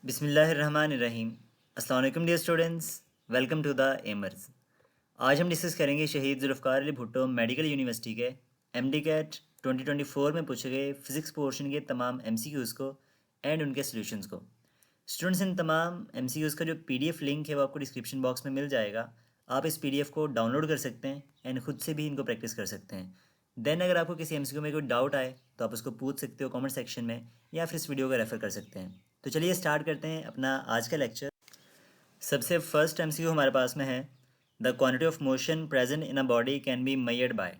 बिस्मिल्लाहिर्रहमानिर्रहीम। अस्सलाम वालेकुम dear students, welcome to the aimers. आज हम डिस्कस करेंगे शहीद जुल्फ़िकार अली भुट्टो मेडिकल यूनिवर्सिटी के एमडी कैट 2024 में पूछे गए फिज़िक्स पोर्शन के तमाम एमसीक्यूज़ को एंड उनके सॉल्यूशंस को। स्टूडेंट्स, इन तमाम एमसीक्यूज़ का जो पीडीएफ लिंक है वो आपको डिस्क्रिप्शन बॉक्स में मिल जाएगा। आप इस पीडीएफ को डाउनलोड कर सकते हैं एंड खुद से भी इनको प्रैक्टिस कर सकते हैं। देन अगर आपको किसी एमसीक्यू में कोई डाउट आए तो आप उसको पूछ सकते हो कमेंट सेक्शन में, या फिर इस वीडियो को रेफ़र कर सकते हैं। तो चलिए स्टार्ट करते हैं अपना आज का लेक्चर। सबसे फर्स्ट एमसीक्यू हमारे पास में है, the quantity of motion present in a body can be measured by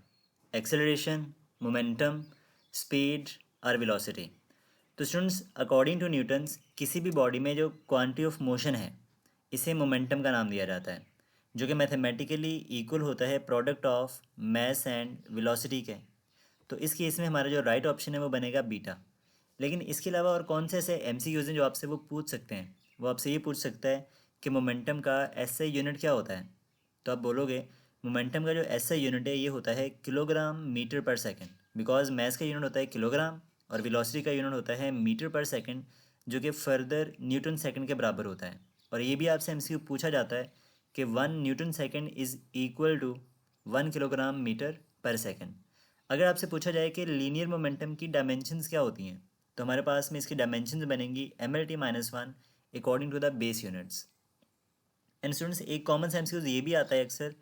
acceleration, momentum, speed और वेलोसिटी। तो स्टूडेंट्स, अकॉर्डिंग टू न्यूटन्स किसी भी बॉडी में जो क्वांटिटी ऑफ मोशन है इसे मोमेंटम का नाम दिया जाता है, जो कि मैथमेटिकली इक्वल होता है product of mass and velocity के। तो इस केस में हमारा जो राइट ऑप्शन है वो बनेगा बीटा। लेकिन इसके अलावा और कौन से ऐसे एमसीक्यूज हैं जो आपसे वो पूछ सकते हैं? वो आपसे ये पूछ सकता है कि मोमेंटम का एसआई यूनिट क्या होता है। तो आप बोलोगे मोमेंटम का जो एसआई यूनिट है ये होता है किलोग्राम मीटर पर सेकंड, बिकॉज मैस का यूनिट होता है किलोग्राम और वेलोसिटी का यूनिट होता है मीटर पर सेकंड, जो कि फर्दर न्यूटन सेकंड के बराबर होता है। और ये भी आपसे एमसीक्यू पूछा जाता है कि 1 newton second is equal to 1 kilogram metre पर सेकंड। अगर आपसे पूछा जाए कि लीनियर मोमेंटम की डायमेंशंस क्या होती हैं, तो हमारे पास में इसकी डायमेंशंस बनेंगी mlt-1 according to the base units. And students, एक कॉमन सा एमसीक्यू ये भी आता है अक्सर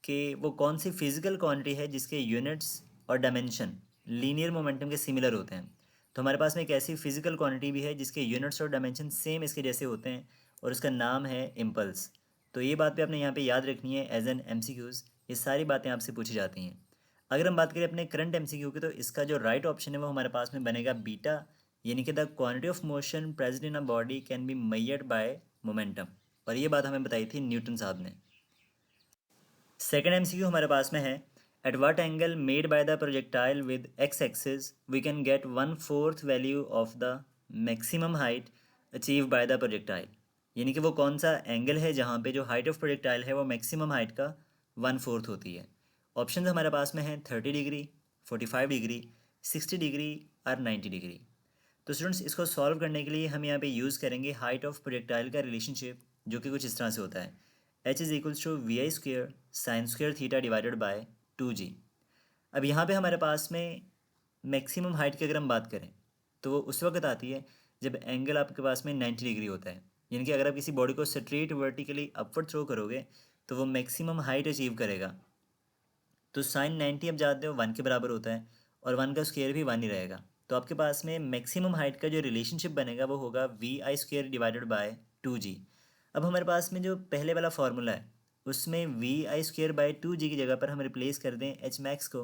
कि वो कौन सी फिजिकल क्वांटिटी है जिसके यूनिट्स और डायमेंशन लीनियर मोमेंटम के सिमिलर होते हैं। तो हमारे पास में एक ऐसी फिजिकल क्वांटिटी भी है जिसके यूनिट्स और डायमेंशन सेम इसके जैसे होते हैं, और उसका नाम है इम्पल्स। तो ये बात भी आपने यहाँ पे याद रखनी है एज एन एमसीक्यूज़। ये सारी बातें आपसे पूछी जाती हैं। अगर हम बात करें अपने करंट एमसीक्यू की, तो इसका जो राइट ऑप्शन है वो हमारे पास में बनेगा बीटा, यानी कि the quantity of motion present in a body can be measured by momentum. और ये बात हमें बताई थी न्यूटन साहब ने। सेकेंड एमसीक्यू हमारे पास में है, at what angle made by the projectile with X axis we can get 1/4 value of the maximum height achieve by the projectile. यानी कि वो कौन सा एंगल है जहाँ पे जो हाइट ऑफ प्रोजेक्टाइल है वो मैक्सिमम हाइट का 1/4 होती है। ऑप्शन हमारे पास में है 30 डिग्री, 45 डिग्री, 60 डिग्री और 90 डिग्री। तो स्टूडेंट्स, इसको सॉल्व करने के लिए हम यहाँ पे यूज़ करेंगे हाइट ऑफ प्रोजेक्टाइल का रिलेशनशिप, जो कि कुछ इस तरह से होता है, h is equals to v i square sine square theta divided by 2g। अब यहाँ पे हमारे पास में मैक्सिमम हाइट की अगर हम बात करें तो वो उस वक्त आती है जब एंगल आपके पास में 90 डिग्री होता है। यानी कि अगर आप किसी बॉडी को स्ट्रेट वर्टिकली अपवर्ड थ्रो करोगे तो वो मैक्सिमम हाइट अचीव करेगा। तो साइन 90 आप जानते हो 1 के बराबर होता है, और 1 का स्क्वायर भी 1 ही रहेगा। तो आपके पास में मैक्सिमम हाइट का जो रिलेशनशिप बनेगा वो होगा V I square divided by 2g। अब हमारे पास में जो पहले वाला फार्मूला है उसमें we I square by 2g की जगह पर हम रिप्लेस कर दें एच मैक्स को,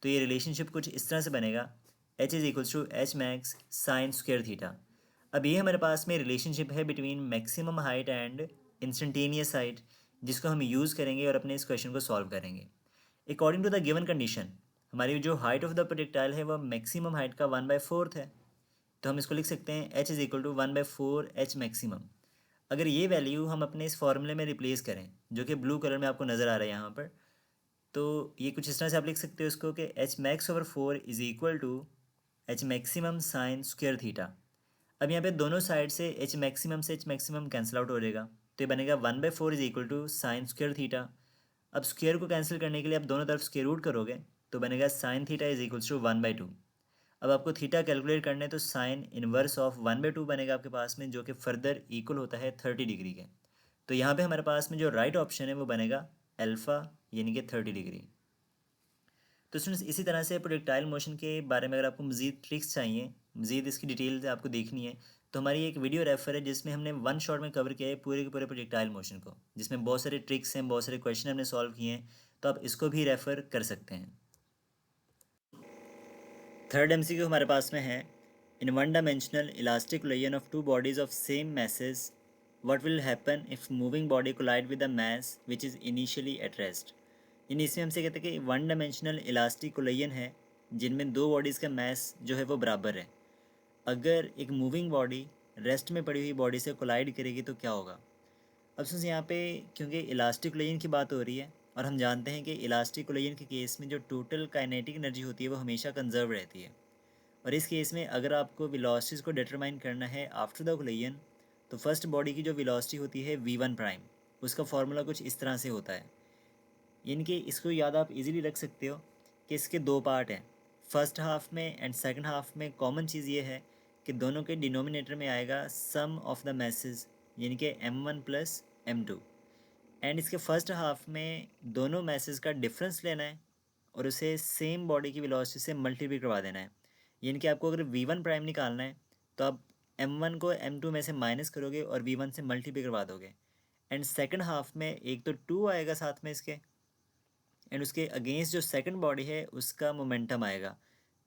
तो ये रिलेशनशिप कुछ इस तरह से बनेगा, H is equals to H max sine square theta. अब ये हमारे पास में रिलेशनशिप है between maximum height and instantaneous height, जिसको हम यूज़ करेंगे और अपने इस क्वेश्चन को सॉल्व करेंगे। According to the given condition हमारी जो हाइट ऑफ द प्रोजेक्टाइल है वह मैक्सिमम हाइट का 1/4 है। तो हम इसको लिख सकते हैं h is equal to 1/4 H maximum. अगर ये वैल्यू हम अपने इस फॉर्मूले में रिप्लेस करें, जो कि ब्लू कलर में आपको नज़र आ रहा है यहाँ पर, तो ये कुछ इस तरह से आप लिख सकते हो इसको कि H max over 4 is equal to H maximum sine square theta. अब यहाँ पे दोनों साइड से एच मैक्सिमम से एच मैक्सिमम कैंसिल आउट हो जाएगा, तो ये बनेगा 1/4 is equal to sine square theta. अब स्क्वेयर को कैंसिल करने के लिए आप दोनों तरफ स्क्वेयर रूट करोगे तो बनेगा sine theta is equals to 1/2। अब आपको थीटा कैलकुलेट करना है तो साइन इनवर्स ऑफ 1/2 बनेगा आपके पास में, जो कि फर्दर इक्वल होता है 30 डिग्री के। तो यहाँ पे हमारे पास में जो राइट ऑप्शन है वो बनेगा अल्फ़ा, यानी कि 30 डिग्री। तो स्टूडेंट्स, इसी तरह से प्रोजेक्टाइल मोशन के बारे में अगर आपको मज़ीद ट्रिक्स चाहिए, मज़ीद इसकी डिटेल आपको देखनी है, तो हमारी एक वीडियो रेफर है जिसमें हमने वन शॉट में कवर किया है पूरे के पूरे प्रोजेक्टाइल मोशन को, जिसमें बहुत सारे ट्रिक्स हैं, बहुत सारे क्वेश्चन हमने सॉल्व किए हैं। तो आप इसको भी रेफ़र कर सकते हैं। थर्ड एमसीक्यू हमारे पास में है, in one dimensional elastic collision of two bodies of same masses what will happen if moving body collide with the mass which is initially at rest. यानी इसमें हमसे कहते हैं कि वन डायमेंशनल इलास्टिक कोलिजन है जिनमें दो बॉडीज़ का मास जो है वो बराबर है। अगर एक मूविंग बॉडी रेस्ट में पड़ी हुई बॉडी से कोलाइड करेगी तो क्या होगा। अब सोचिए यहाँ पे, क्योंकि इलास्टिक कोलिजन की बात हो रही है और हम जानते हैं कि इलास्टिक कोलिजन के केस में जो टोटल काइनेटिक एनर्जी होती है वो हमेशा कंजर्व रहती है। और इस केस में अगर आपको वेलोसिटीज़ को डिटरमाइन करना है आफ्टर द कोलिजन, तो फर्स्ट बॉडी की जो वेलोसिटी होती है v1 प्राइम, उसका फॉर्मूला कुछ इस तरह से होता है। यानी कि इसको याद आप इजीली रख सकते हो कि इसके दो पार्ट हैं। फर्स्ट हाफ में एंड सेकंड हाफ में कॉमन चीज़ ये है कि दोनों के डिनोमिनेटर में आएगा सम ऑफ द मैसेज, यानी कि m1 प्लस m2। एंड इसके फर्स्ट हाफ में दोनों मैसेज का डिफरेंस लेना है और उसे सेम बॉडी की वेलोसिटी से मल्टीप्लाई करवा देना है। यानी कि आपको अगर v1 प्राइम निकालना है तो आप m1 को m2 में से माइनस करोगे और v1 से मल्टीप्लाई करवा दोगे। एंड सेकंड हाफ में एक तो 2 आएगा साथ में इसके, एंड उसके अगेंस्ट जो सेकंड बॉडी है उसका मोमेंटम आएगा।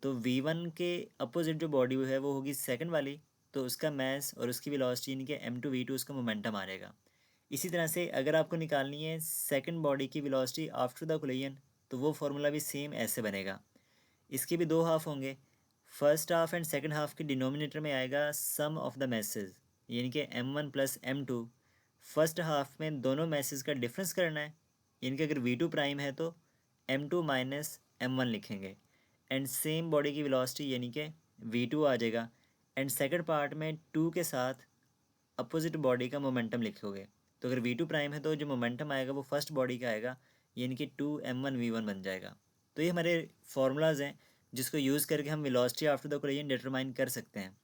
तो v1 के अपोजिट जो बॉडी है वो होगी सेकंड वाली, तो उसका मैस और उसकी वेलोसिटी यानी कि m2 v2 उसका मोमेंटम आ रहेगा। इसी तरह से अगर आपको निकालनी है सेकंड बॉडी की वेलोसिटी आफ्टर द कोलिजन, तो वो फार्मूला भी सेम ऐसे बनेगा। इसके भी दो हाफ होंगे। First half and second half के डिनोमिनेटर में आएगा सम ऑफ द मैसेज, यानी कि m1 plus m2। First half में दोनों मैसेज का डिफरेंस करना है, यानी कि अगर v2 प्राइम है तो m2 माइनस m1 लिखेंगे। एंड सेम बॉडी की वेलोसिटी यानी कि v2 आ जाएगा। एंड सेकंड पार्ट में 2 के साथ अपोजिट बॉडी का मोमेंटम लिखोगे। तो अगर v2 प्राइम है तो जो मोमेंटम आएगा वो फर्स्ट बॉडी का आएगा, यानी कि 2m1v1 बन जाएगा। तो ये हमारे फार्मूलाज हैं जिसको यूज़ करके हम velocity after the collision determine कर सकते हैं।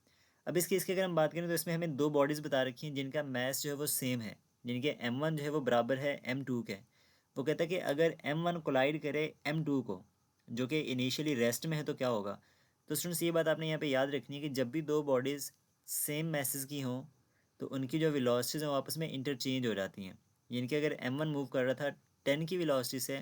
अब इसकी अगर हम बात करें तो इसमें हमें दो बॉडीज़ बता रखी हैं जिनका मैस जो है वो सेम है, यानी कि m1 जो है वो बराबर है m2 के। वो कहता है कि अगर m1 कोलाइड करे m2 को, जो कि इनिशियली रेस्ट में है, तो क्या होगा। तो स्टूडेंट्स ये बात आपने यहाँ पे याद रखनी है कि जब भी दो बॉडीज़ सेम मैसेज की हों तो उनकी जो वेलोसिटीज़ हैं वो आपस में इंटरचेंज हो जाती हैं। यानी कि अगर m1 मूव कर रहा था 10 की वेलोसिटी से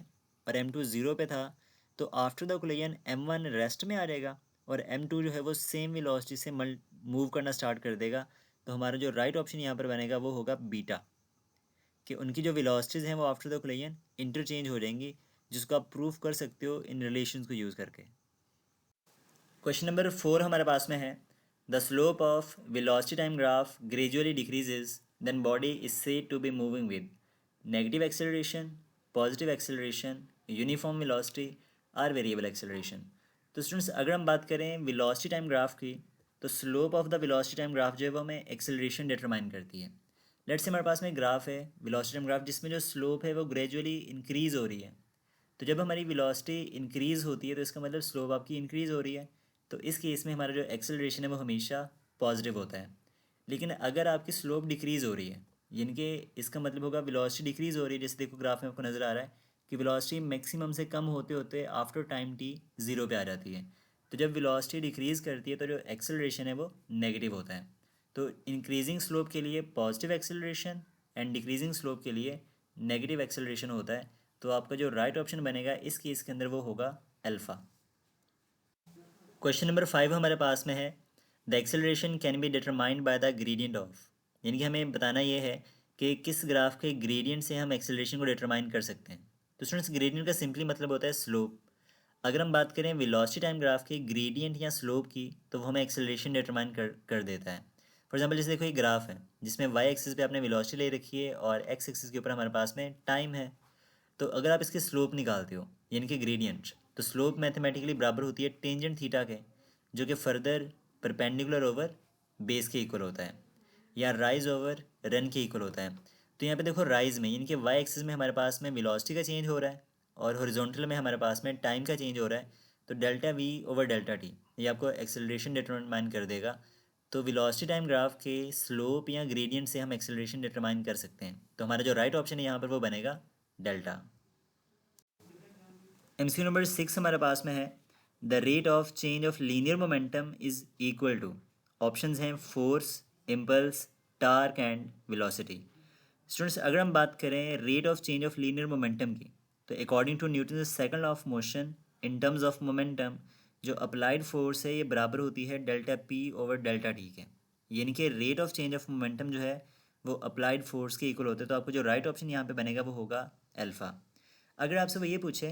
और m2 0 पे था, तो after the collision m1 rest में आ जाएगा और m2 जो है वो सेम वेलोसिटी से मूव करना स्टार्ट कर देगा। तो हमारा जो राइट ऑप्शन यहाँ पर बनेगा वो होगा बीटा, कि उनकी जो वेलोसिटीज़ हैं वो आफ्टर द कोलिजन इंटरचेंज हो जाएंगी, जिसको आप प्रूफ कर सकते हो इन रिलेशंस को यूज़ करके। क्वेश्चन नंबर 4 हमारे पास में है, the slope of velocity time graph gradually decreases then body is said to be moving with negative acceleration, positive acceleration, uniform velocity और वेरिएबल एक्सेलरेशन। तो स्टूडेंट्स अगर हम बात करें वेलोसिटी टाइम ग्राफ की, तो slope of the velocity time graph जो है वो हमें एक्सेलरेशन डिटरमाइन करती है। लेट्स से हमारे पास में ग्राफ है वेलोसिटी टाइम ग्राफ जिसमें जो स्लोप है वो ग्रेजुअली इंक्रीज़ हो रही है। तो जब हमारी वेलोसिटी इंक्रीज़ होती है तो इसका मतलब स्लोप आपकी इंक्रीज़ हो रही है। तो इस केस में हमारा जो एक्सेलरेशन है वो हमेशा पॉजिटिव होता है। लेकिन अगर आपकी स्लोप डिक्रीज़ हो रही है, यानी कि इसका मतलब होगा वेलोसिटी डिक्रीज़ हो रही है, जैसे देखो ग्राफ में आपको नज़र आ रहा है कि वेलोसिटी मैक्सिमम से कम होते होते आफ्टर टाइम t 0 पे आ जाती है। तो जब वेलोसिटी डिक्रीज़ करती है तो जो एक्सेलरेशन है वो नेगेटिव होता है। तो इंक्रीजिंग स्लोप के लिए positive acceleration and decreasing slope के लिए नेगेटिव एक्सेलरेशन होता है। तो आपका जो राइट ऑप्शन बनेगा इस केस के अंदर वो होगा अल्फ़ा। क्वेश्चन नंबर 5 हमारे पास में है, the acceleration can be determined by the gradient of, यानी कि हमें बताना ये है कि किस ग्राफ के ग्रेडियंट से हम एक्सेलरेशन को डिटरमाइन कर सकते हैं। तो स्टूडेंट्स ग्रेडियंट का सिंपली मतलब होता है स्लोप। अगर हम बात करें वेलोसिटी टाइम ग्राफ के ग्रेडियंट या स्लोप की, तो वो हमें एक्सेलरेशन डिटरमाइन कर देता है। फॉर एग्जांपल जैसे देखो एक ग्राफ है जिसमें वाई एक्सिस पे आपने वेलोसिटी ले रखी है और एक्स एक्सिस के ऊपर हमारे पास में टाइम है। तो अगर आप इसकी स्लोप निकालते हो यानी कि ग्रेडियंट, तो स्लोप मैथमेटिकली बराबर होती है टेंजेंट थीटा के, जो कि फर्दर परपेंडिकुलर ओवर बेस के इक्वल होता है या राइज ओवर रन के इक्वल होता है। तो यहाँ पे देखो राइज में यानी कि वाई एक्सिस में हमारे पास में वेलोसिटी का चेंज हो रहा है और हॉरिजॉन्टल में हमारे पास में टाइम का चेंज हो रहा है। तो delta we over delta T ये आपको एक्सेलरेशन डिटरमाइन कर देगा। तो वेलोसिटी टाइम ग्राफ के स्लोप या ग्रेडियंट से हम एक्सेलरेशन डिटरमाइन कर सकते हैं। तो हमारा जो राइट ऑप्शन है यहाँ पर वो बनेगा डेल्टा। एमसीक्यू नंबर 6 हमारे पास में है, the rate of change of linear momentum is equal to, options हैं force, impulse, torque and velocity. Students अगर हम बात करें rate of change of linear momentum की, तो according to Newton second law of motion in terms of momentum, जो applied force है ये बराबर होती है delta P over delta T के। यानी कि rate of change of momentum जो है वो अप्लाइड फोर्स के इक्वल होते हैं। तो आपको जो राइट ऑप्शन यहाँ पे बनेगा वो होगा अल्फ़ा। अगर आपसे वो ये पूछे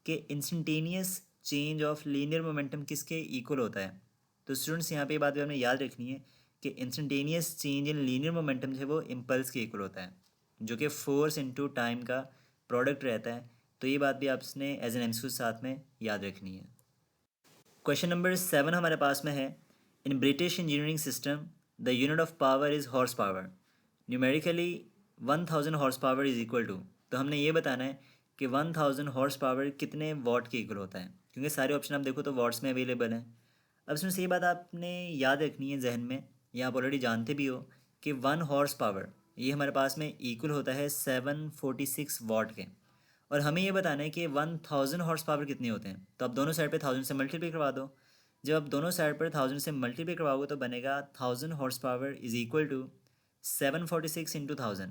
कि instantaneous change of linear momentum किसके इक्वल होता है, तो स्टूडेंट्स यहाँ पे ये बात भी आपने याद रखनी है कि instantaneous change in linear momentum जो है वो इम्पल्स के इक्वल होता है, जो कि फोर्स इनटू टाइम का प्रोडक्ट रहता है। तो ये बात भी आपने एज एन एमसीक्यू साथ में याद रखनी है। क्वेश्चन नंबर 7 हमारे पास में है, in British engineering system the unit of power is horse power. Numerically 1000 horse power is equal to, तो हमने ये बताना है कि 1000 हॉर्स पावर कितने वॉट के इक्वल होता है, क्योंकि सारे ऑप्शन आप देखो तो वॉट्स में अवेलेबल हैं। अब इसमें से ये बात आपने याद रखनी है जहन में, या आप ऑलरेडी जानते भी हो कि 1 हॉर्स पावर ये हमारे पास में इक्वल होता है 746 वॉट के। और हमें ये बताना है कि 1000 हॉर्स पावर कितने होते हैं, तो आप दोनों साइड पे 1000 से मल्टीप्लाई करवा दो। जब आप दोनों साइड पर 1000 से मल्टीप्लाई करवाओगे तो बनेगा 1000 horse power is equal to 746 into 1000।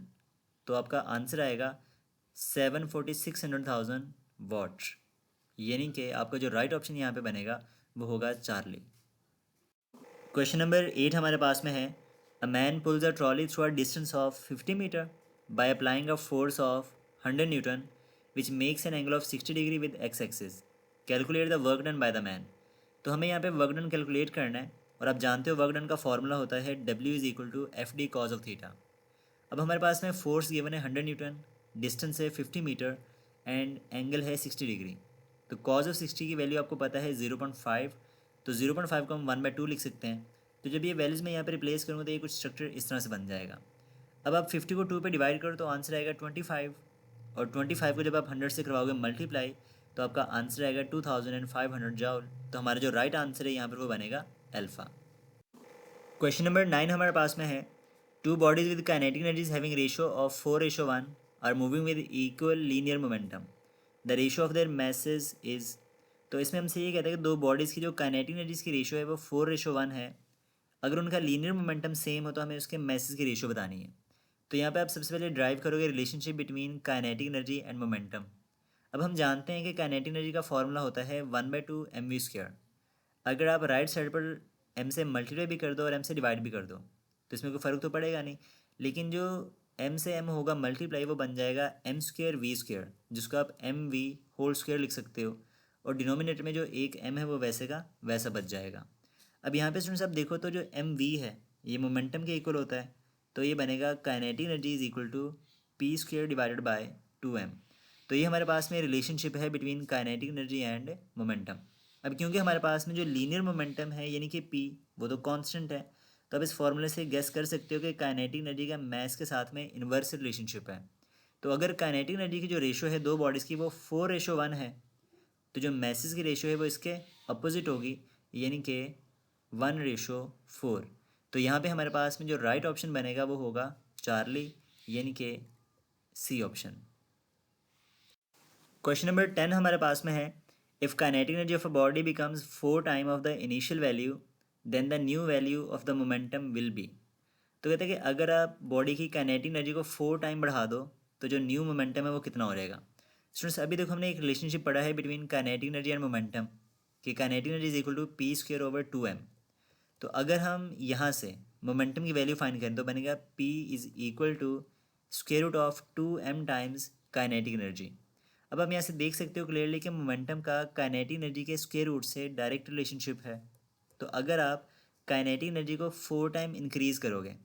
तो आपका आंसर आएगा 746 वॉट, यानी कि आपका जो राइट ऑप्शन यहाँ पे बनेगा वो होगा चार्ली। क्वेश्चन नंबर 8 हमारे पास में है, a man pulls a trolley through a distance of 50 metre by applying a force of 100 newton which makes an angle of 60 degree with X axis. Calculate the work done by the man. तो हमें यहाँ पे work done calculate करना है, और आप जानते हो वर्क डन का फॉर्मूला होता है W is equal to F D cos of theta. अब हमारे पास में फोर्स गिवन है 100 न्यूटन, डिस्टेंस है 50 मीटर एंड एंगल है 60 डिग्री। तो कॉज ऑफ 60 की वैल्यू आपको पता है 0.5, तो 0.5 को हम 1/2 लिख सकते हैं। तो जब ये वैल्यूज़ मैं यहाँ पे रिप्लेस करूँगा तो ये कुछ स्ट्रक्चर इस तरह से बन जाएगा। अब आप 50 को 2 पे डिवाइड करो तो आंसर आएगा 25, और 25 को जब आप 100 से करवाओगे मल्टीप्लाई तो आपका आंसर आएगा 2500 जाउल। तो हमारा जो राइट आंसर है यहाँ पर वो बनेगा अल्फ़ा। क्वेश्चन नंबर 9 हमारे पास में है, two bodies with kinetic energies having ratio of 4:1 are moving with equal linear momentum, the ratio of their masses is. तो इसमें हमसे ये कहते हैं कि दो बॉडीज़ की जो काइनेटिक एनर्जीज की रेशियो है वो 4:1 है। अगर उनका लीनियर मोमेंटम सेम हो तो हमें उसके मैसेज की रेशियो बतानी है। तो यहाँ पे आप सबसे पहले ड्राइव करोगे relationship between kinetic energy and momentum. अब हम जानते हैं कि काइनेटिक एनर्जी का फॉर्मूला होता है 1/2 mv²। अगर आप राइट साइड पर m से मल्टीप्लाई भी कर दो और m से डिवाइड भी कर दो तो इसमें कोई फ़र्क तो पड़ेगा नहीं, लेकिन जो m से m होगा मल्टीप्लाई वो बन जाएगा m²v², जिसको आप mv² लिख सकते हो, और डिनोमिनेटर में जो एक m है वो वैसे का वैसा बच जाएगा। अब यहाँ पे स्टूडेंट्स आप देखो तो जो mv है ये मोमेंटम के इक्वल होता है, तो ये बनेगा kinetic energy is equal to p² divided by 2m। तो ये हमारे पास में रिलेशनशिप है between kinetic energy and momentum. अब क्योंकि हमारे पास में जो लीनियर मोमेंटम है यानी कि p वो तो कांस्टेंट है, तो आप इस फॉर्मूले से गेस कर सकते हो कि काइनेटिक एनर्जी का मास के साथ में इन्वर्स रिलेशनशिप है। तो अगर काइनेटिक एनर्जी की जो रेशो है दो बॉडीज़ की वो 4:1 है, तो जो मैसेज की रेशो है वो इसके अपोजिट होगी, यानी कि 1:4। तो यहाँ पे हमारे पास में जो राइट ऑप्शन बनेगा वो होगा चार्ली, यानी कि सी ऑप्शन। क्वेश्चन नंबर 10 हमारे पास में है, if kinetic energy of a body becomes 4 time of the initial value then the new value of the momentum will be. तो कहते हैं कि अगर आप बॉडी की काइनेटिक एनर्जी को 4 टाइम बढ़ा दो तो जो न्यू मोमेंटम है वो कितना हो जाएगा। स्टूडेंट्स अभी देखो हमने एक रिलेशनशिप पढ़ा है between kinetic energy and momentum, कि kinetic energy is equal to p²/2m। तो अगर हम यहाँ से मोमेंटम की वैल्यू फाइंड करें तो बनेगा p is equal to √2m times kinetic energy. अब हम यहाँ से देख सकते हो क्लियरली कि मोमेंटम का काइनेटिक एनर्जी के स्क्वायर रूट से डायरेक्ट रिलेशनशिप है। तो अगर आप काइनेटिक एनर्जी को 4 टाइम इंक्रीज़ करोगे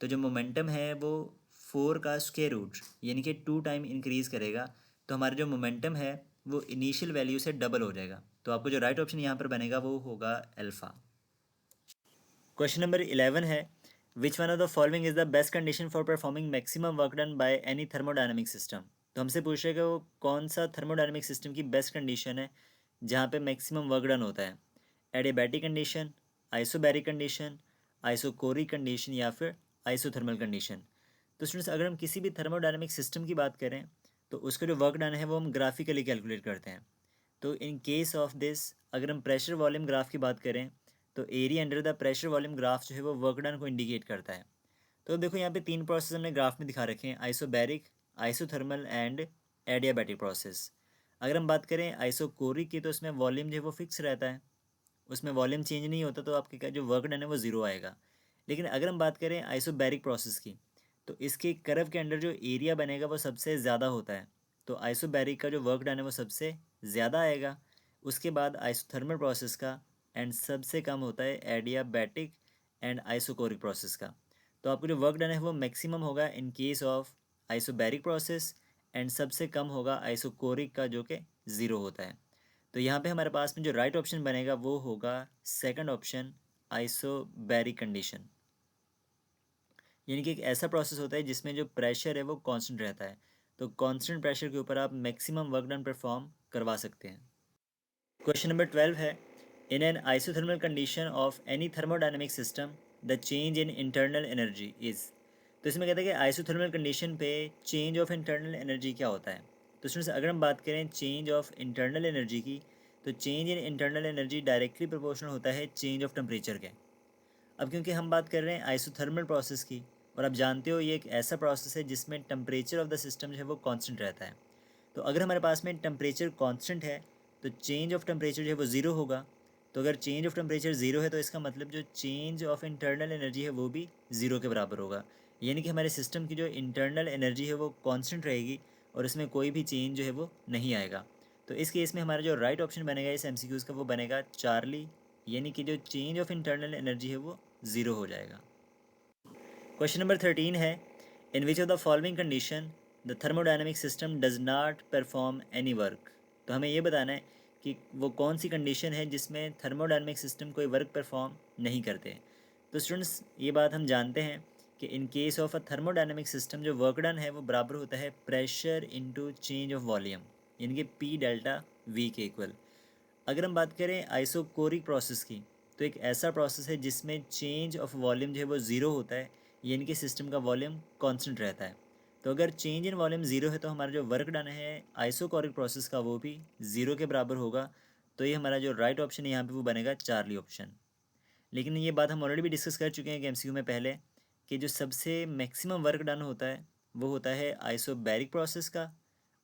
तो जो मोमेंटम है वो 4 का स्क्वायर रूट यानी कि 2 टाइम इंक्रीज़ करेगा, तो हमारा जो मोमेंटम है वो इनिशियल वैल्यू से डबल हो जाएगा। तो आपको जो राइट ऑप्शन यहाँ पर बनेगा वो होगा अल्फ़ा। क्वेश्चन नंबर 11 है, which one of the following is the best condition for performing maximum work done by any thermodynamic system. तो हमसे पूछ रहे हैं कि वो कौन सा थर्मोडायनेमिक सिस्टम की बेस्ट कंडीशन है जहाँ पे मैक्सिमम वर्क डन होता है। Adiabatic condition, isobaric condition, isochoric condition या फिर आइसोथर्मल कंडीशन। तो स्टूडेंट्स अगर हम किसी भी थर्मोडायनेमिक सिस्टम की बात करें तो उसका जो वर्क डन है वो हम ग्राफिकली कैलकुलेट करते हैं। तो इन केस ऑफ दिस अगर हम प्रेशर वॉल्यूम ग्राफ की बात करें तो area under the pressure volume graph जो है वो वर्क डन को इंडिकेट करता है। तो देखो यहाँ पे 3 प्रोसेस हमने ग्राफ में दिखा रखे हैं, isobaric, isothermal and adiabatic process. अगर हम बात करें आइसोकोरिक की तो उसमें वॉल्यूम जो है वो फिक्स रहता है, उसमें वॉल्यूम चेंज नहीं होता, तो आपके जो वर्क डन है वो ज़ीरो आएगा। लेकिन अगर हम बात करें आइसोबैरिक प्रोसेस की तो इसके कर्व के अंडर जो एरिया बनेगा वो सबसे ज़्यादा होता है, तो आइसोबैरिक का जो वर्क डन है वो सबसे ज़्यादा आएगा। उसके बाद आइसोथर्मल प्रोसेस का, एंड सबसे कम होता है एडियाबैटिक एंड आइसोकोरिक प्रोसेस का। तो आपको जो वर्क डन है वो मैक्सिमम होगा in case of isobaric process, and सबसे कम होगा आइसोकोरिक का जो कि ज़ीरो होता है। तो यहाँ पे हमारे पास में जो राइट ऑप्शन बनेगा वो होगा सेकंड ऑप्शन, आइसोबैरिक कंडीशन। यानी कि एक ऐसा प्रोसेस होता है जिसमें जो प्रेशर है वो कांस्टेंट रहता है। तो कांस्टेंट प्रेशर के ऊपर आप मैक्सिमम वर्क डन परफॉर्म करवा सकते हैं। क्वेश्चन नंबर 12 है, in an isothermal condition of any thermodynamic system the change in internal energy is. तो इसमें कहता है कि आइसोथर्मल कंडीशन पे चेंज ऑफ इंटरनल एनर्जी क्या होता है। तो स्टूडेंट्स अगर हम बात करें चेंज ऑफ इंटरनल एनर्जी की, तो change in internal energy directly proportional होता है चेंज ऑफ टेम्परेचर के। अब क्योंकि हम बात कर रहे हैं आइसोथर्मल प्रोसेस की, और आप जानते हो ये एक ऐसा प्रोसेस है जिसमें टेम्परेचर ऑफ द सिस्टम जो है वो कांस्टेंट रहता है। तो अगर हमारे पास में टेम्परेचर कांस्टेंट है तो चेंज ऑफ टेम्परेचर जो है वो ज़ीरो होगा। तो अगर चेंज ऑफ टेम्परेचर ज़ीरो है तो इसका मतलब जो चेंज ऑफ इंटरनल एनर्जी है वो भी ज़ीरो के बराबर होगा। यानी कि हमारे सिस्टम की जो इंटरनल एनर्जी है वो कांस्टेंट रहेगी और इसमें कोई भी चेंज जो है वो नहीं आएगा। तो इस केस में हमारा जो राइट ऑप्शन बनेगा इस एमसीक्यूज़ का वो बनेगा चार्ली, यानी कि जो चेंज ऑफ इंटरनल एनर्जी है वो ज़ीरो हो जाएगा। क्वेश्चन नंबर 13 है, in which of the following condition the thermodynamic system does not perform any work. तो हमें ये बताना है कि वो कौन सी कंडीशन है जिसमें थर्मोडायनेमिक सिस्टम कोई वर्क परफॉर्म नहीं करते। तो स्टूडेंट्स ये बात हम जानते हैं कि in case of a thermodynamic system जो वर्क डन है वो बराबर होता है pressure into change of volume, यानी कि पी डेल्टा वी के इक्वल। अगर हम बात करें आइसोकोरिक प्रोसेस की, तो एक ऐसा प्रोसेस है जिसमें चेंज ऑफ वॉल्यूम जो है वो ज़ीरो होता है, यानी कि सिस्टम का वॉल्यूम कांस्टेंट रहता है। तो अगर चेंज इन वॉल्यूम ज़ीरो है तो हमारा जो वर्क डन है आइसोकोरिक प्रोसेस का वो भी ज़ीरो के बराबर होगा। तो ये हमारा जो राइट ऑप्शन है यहाँ पे वो बनेगा चार्ली ऑप्शन। लेकिन ये बात हम ऑलरेडी भी डिस्कस कर चुके हैं कि एमसीक्यू में पहले, कि जो सबसे मैक्सिमम वर्क डन होता है वो होता है आइसोबैरिक प्रोसेस का,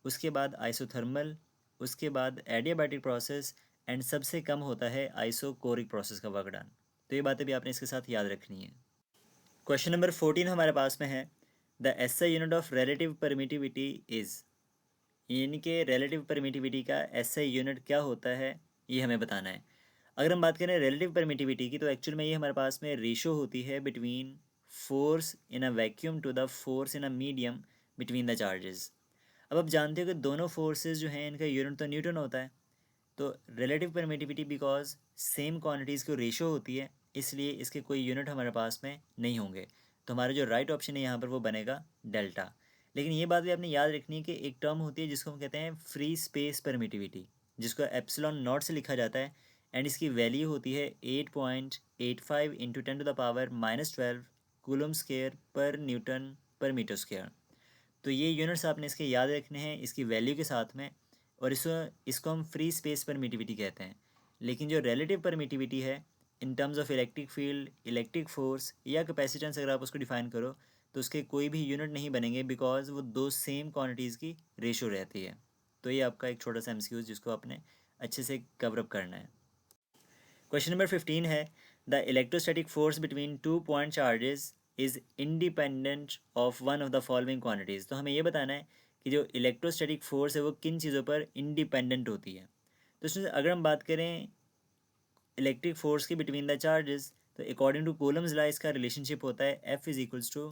उसके बाद आइसोथर्मल, उसके बाद एडियाबैटिक प्रोसेस, एंड सबसे कम होता है आइसोकोरिक प्रोसेस का वर्क डन। तो ये बातें भी आपने इसके साथ याद रखनी है। क्वेश्चन नंबर 14 हमारे पास में है, the SI unit of relative permittivity is. यानी कि रिलेटिव परमिटिविटी का एसआई यूनिट क्या होता है ये हमें बताना है। अगर हम बात करें रिलेटिव परमिटिविटी की, तो एक्चुअल में ये हमारे पास में रेशो होती है between force in a vacuum to the force in a medium between the charges. अब आप जानते हो कि दोनों फोर्सेस जो हैं इनका यूनिट तो न्यूटन होता है। तो relative permittivity because same quantities की रेशो होती है, इसलिए इसके कोई यूनिट हमारे पास में नहीं होंगे। तो हमारा जो राइट ऑप्शन है यहाँ पर वो बनेगा डेल्टा। लेकिन ये बात भी आपने याद रखनी है कि एक टर्म होती है जिसको हम कहते हैं फ्री स्पेस परमिटिविटी, जिसको एप्सिलॉन नॉट से लिखा जाता है, एंड इसकी वैल्यू होती है 8.85 इंटू 10⁻⁻12 कूलम स्क्वायर पर न्यूटन पर मीटर स्क्वायर। तो ये यूनिट्स आपने इसके याद रखने हैं इसकी वैल्यू के साथ में, और इसको हम फ्री स्पेस परमिटिविटी कहते हैं। लेकिन जो रिलेटिव परमिटिविटी है इन terms of electric field, electric force या कैपेसिटेंस, अगर आप उसको डिफाइन करो तो उसके कोई भी यूनिट नहीं बनेंगे बिकॉज वो दो सेम क्वांटिटीज़ की रेशो रहती है। तो ये आपका एक छोटा सा एमसीक्यू जिसको आपने अच्छे से कवर अप करना है। क्वेश्चन नंबर 15 है, the electrostatic force between two point charges is independent of one of the following quantities. तो हमें ये बताना है कि जो इलेक्ट्रोस्टैटिक फोर्स है वो किन चीज़ों पर इंडिपेंडेंट होती है। तो इसमें अगर हम बात करें इलेक्ट्रिक फोर्स की बिटवीन द चार्जेस, तो अकॉर्डिंग टू कूलम्स लॉ इसका रिलेशनशिप होता है F is equals to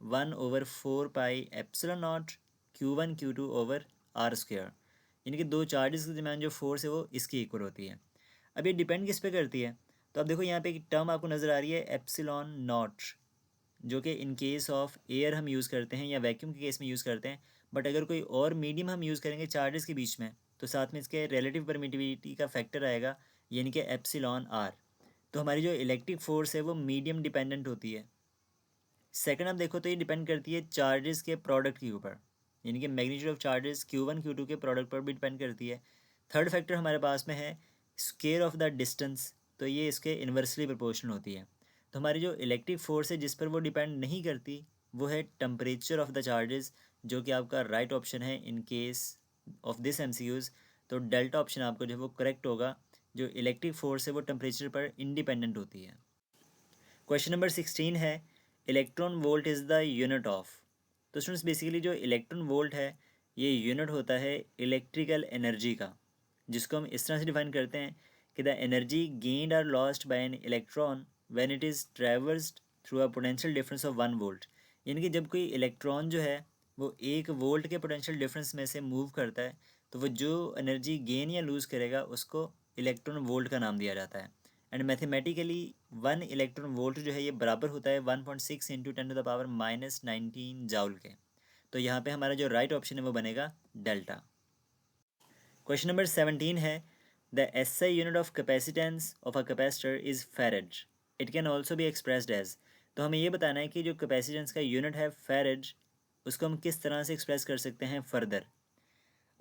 1/4 pi epsilon naught Q1 Q2/r²। यानी कि दो चार्जेस के दरमियान जो फोर्स है वो इसकी इक्वल होती है। अब ये डिपेंड किस पे करती है, तो अब देखो यहाँ पे एक टर्म आपको नज़र आ रही है एप्सिलॉन नॉट, जो कि इन केस ऑफ एयर हम यूज़ करते हैं या वैक्यूम के केस में यूज़ करते हैं। बट अगर कोई और मीडियम हम यूज़ करेंगे चार्जेस के बीच में, तो साथ में इसके रिलेटिव परमिटिविटी का फैक्टर आएगा, यानी कि एप्सिलॉन आर। तो हमारी जो इलेक्ट्रिक फोर्स है वो मीडियम डिपेंडेंट होती है। सेकंड आप देखो तो ये डिपेंड करती है चार्जेस के प्रोडक्ट के ऊपर, यानी कि magnitude of charges Q1 Q2 के प्रोडक्ट पर भी डिपेंड करती है। थर्ड फैक्टर हमारे पास में है स्क्वायर ऑफ द डिस्टेंस, तो ये इसके इन्वर्सली प्रोपोर्शनल होती है। तो हमारी जो इलेक्ट्रिक फोर्स है जिस पर वो डिपेंड नहीं करती वो है टेम्परेचर ऑफ द चार्जेस, जो कि आपका राइट ऑप्शन है in case of this MCQs. तो डेल्टा ऑप्शन आपको जो है वो करेक्ट होगा। जो इलेक्ट्रिक फोर्स है वो टेम्परेचर पर इंडिपेंडेंट होती है। क्वेश्चन नंबर 16 है, electron volt is the unit of. तो स्टूडेंट्स बेसिकली जो इलेक्ट्रॉन वोल्ट है ये यूनिट होता है इलेक्ट्रिकल एनर्जी का, जिसको हम इस तरह से डिफाइन करते हैं कि the energy gained or lost by an electron when it is traversed through a potential difference of 1 volt. यानी कि जब कोई इलेक्ट्रॉन जो है वो 1 वोल्ट के पोटेंशियल डिफरेंस में से मूव करता है तो वो जो एनर्जी गेन या लूज़ करेगा उसको इलेक्ट्रॉन वोल्ट का नाम दिया जाता है। एंड मैथमेटिकली 1 इलेक्ट्रॉन वोल्ट जो है ये बराबर होता है 1.6 इंटू 10⁻⁻19 जाउल के। तो यहाँ पे हमारा जो राइट ऑप्शन है वो बनेगा डेल्टा। क्वेश्चन नंबर 17 है the SI unit of capacitance of a capacitor is farad. It can also be expressed as. तो हमें ये बताना है कि जो कैपेसिटेंस का यूनिट है फैरेड, उसको हम किस तरह से एक्सप्रेस कर सकते हैं फर्दर।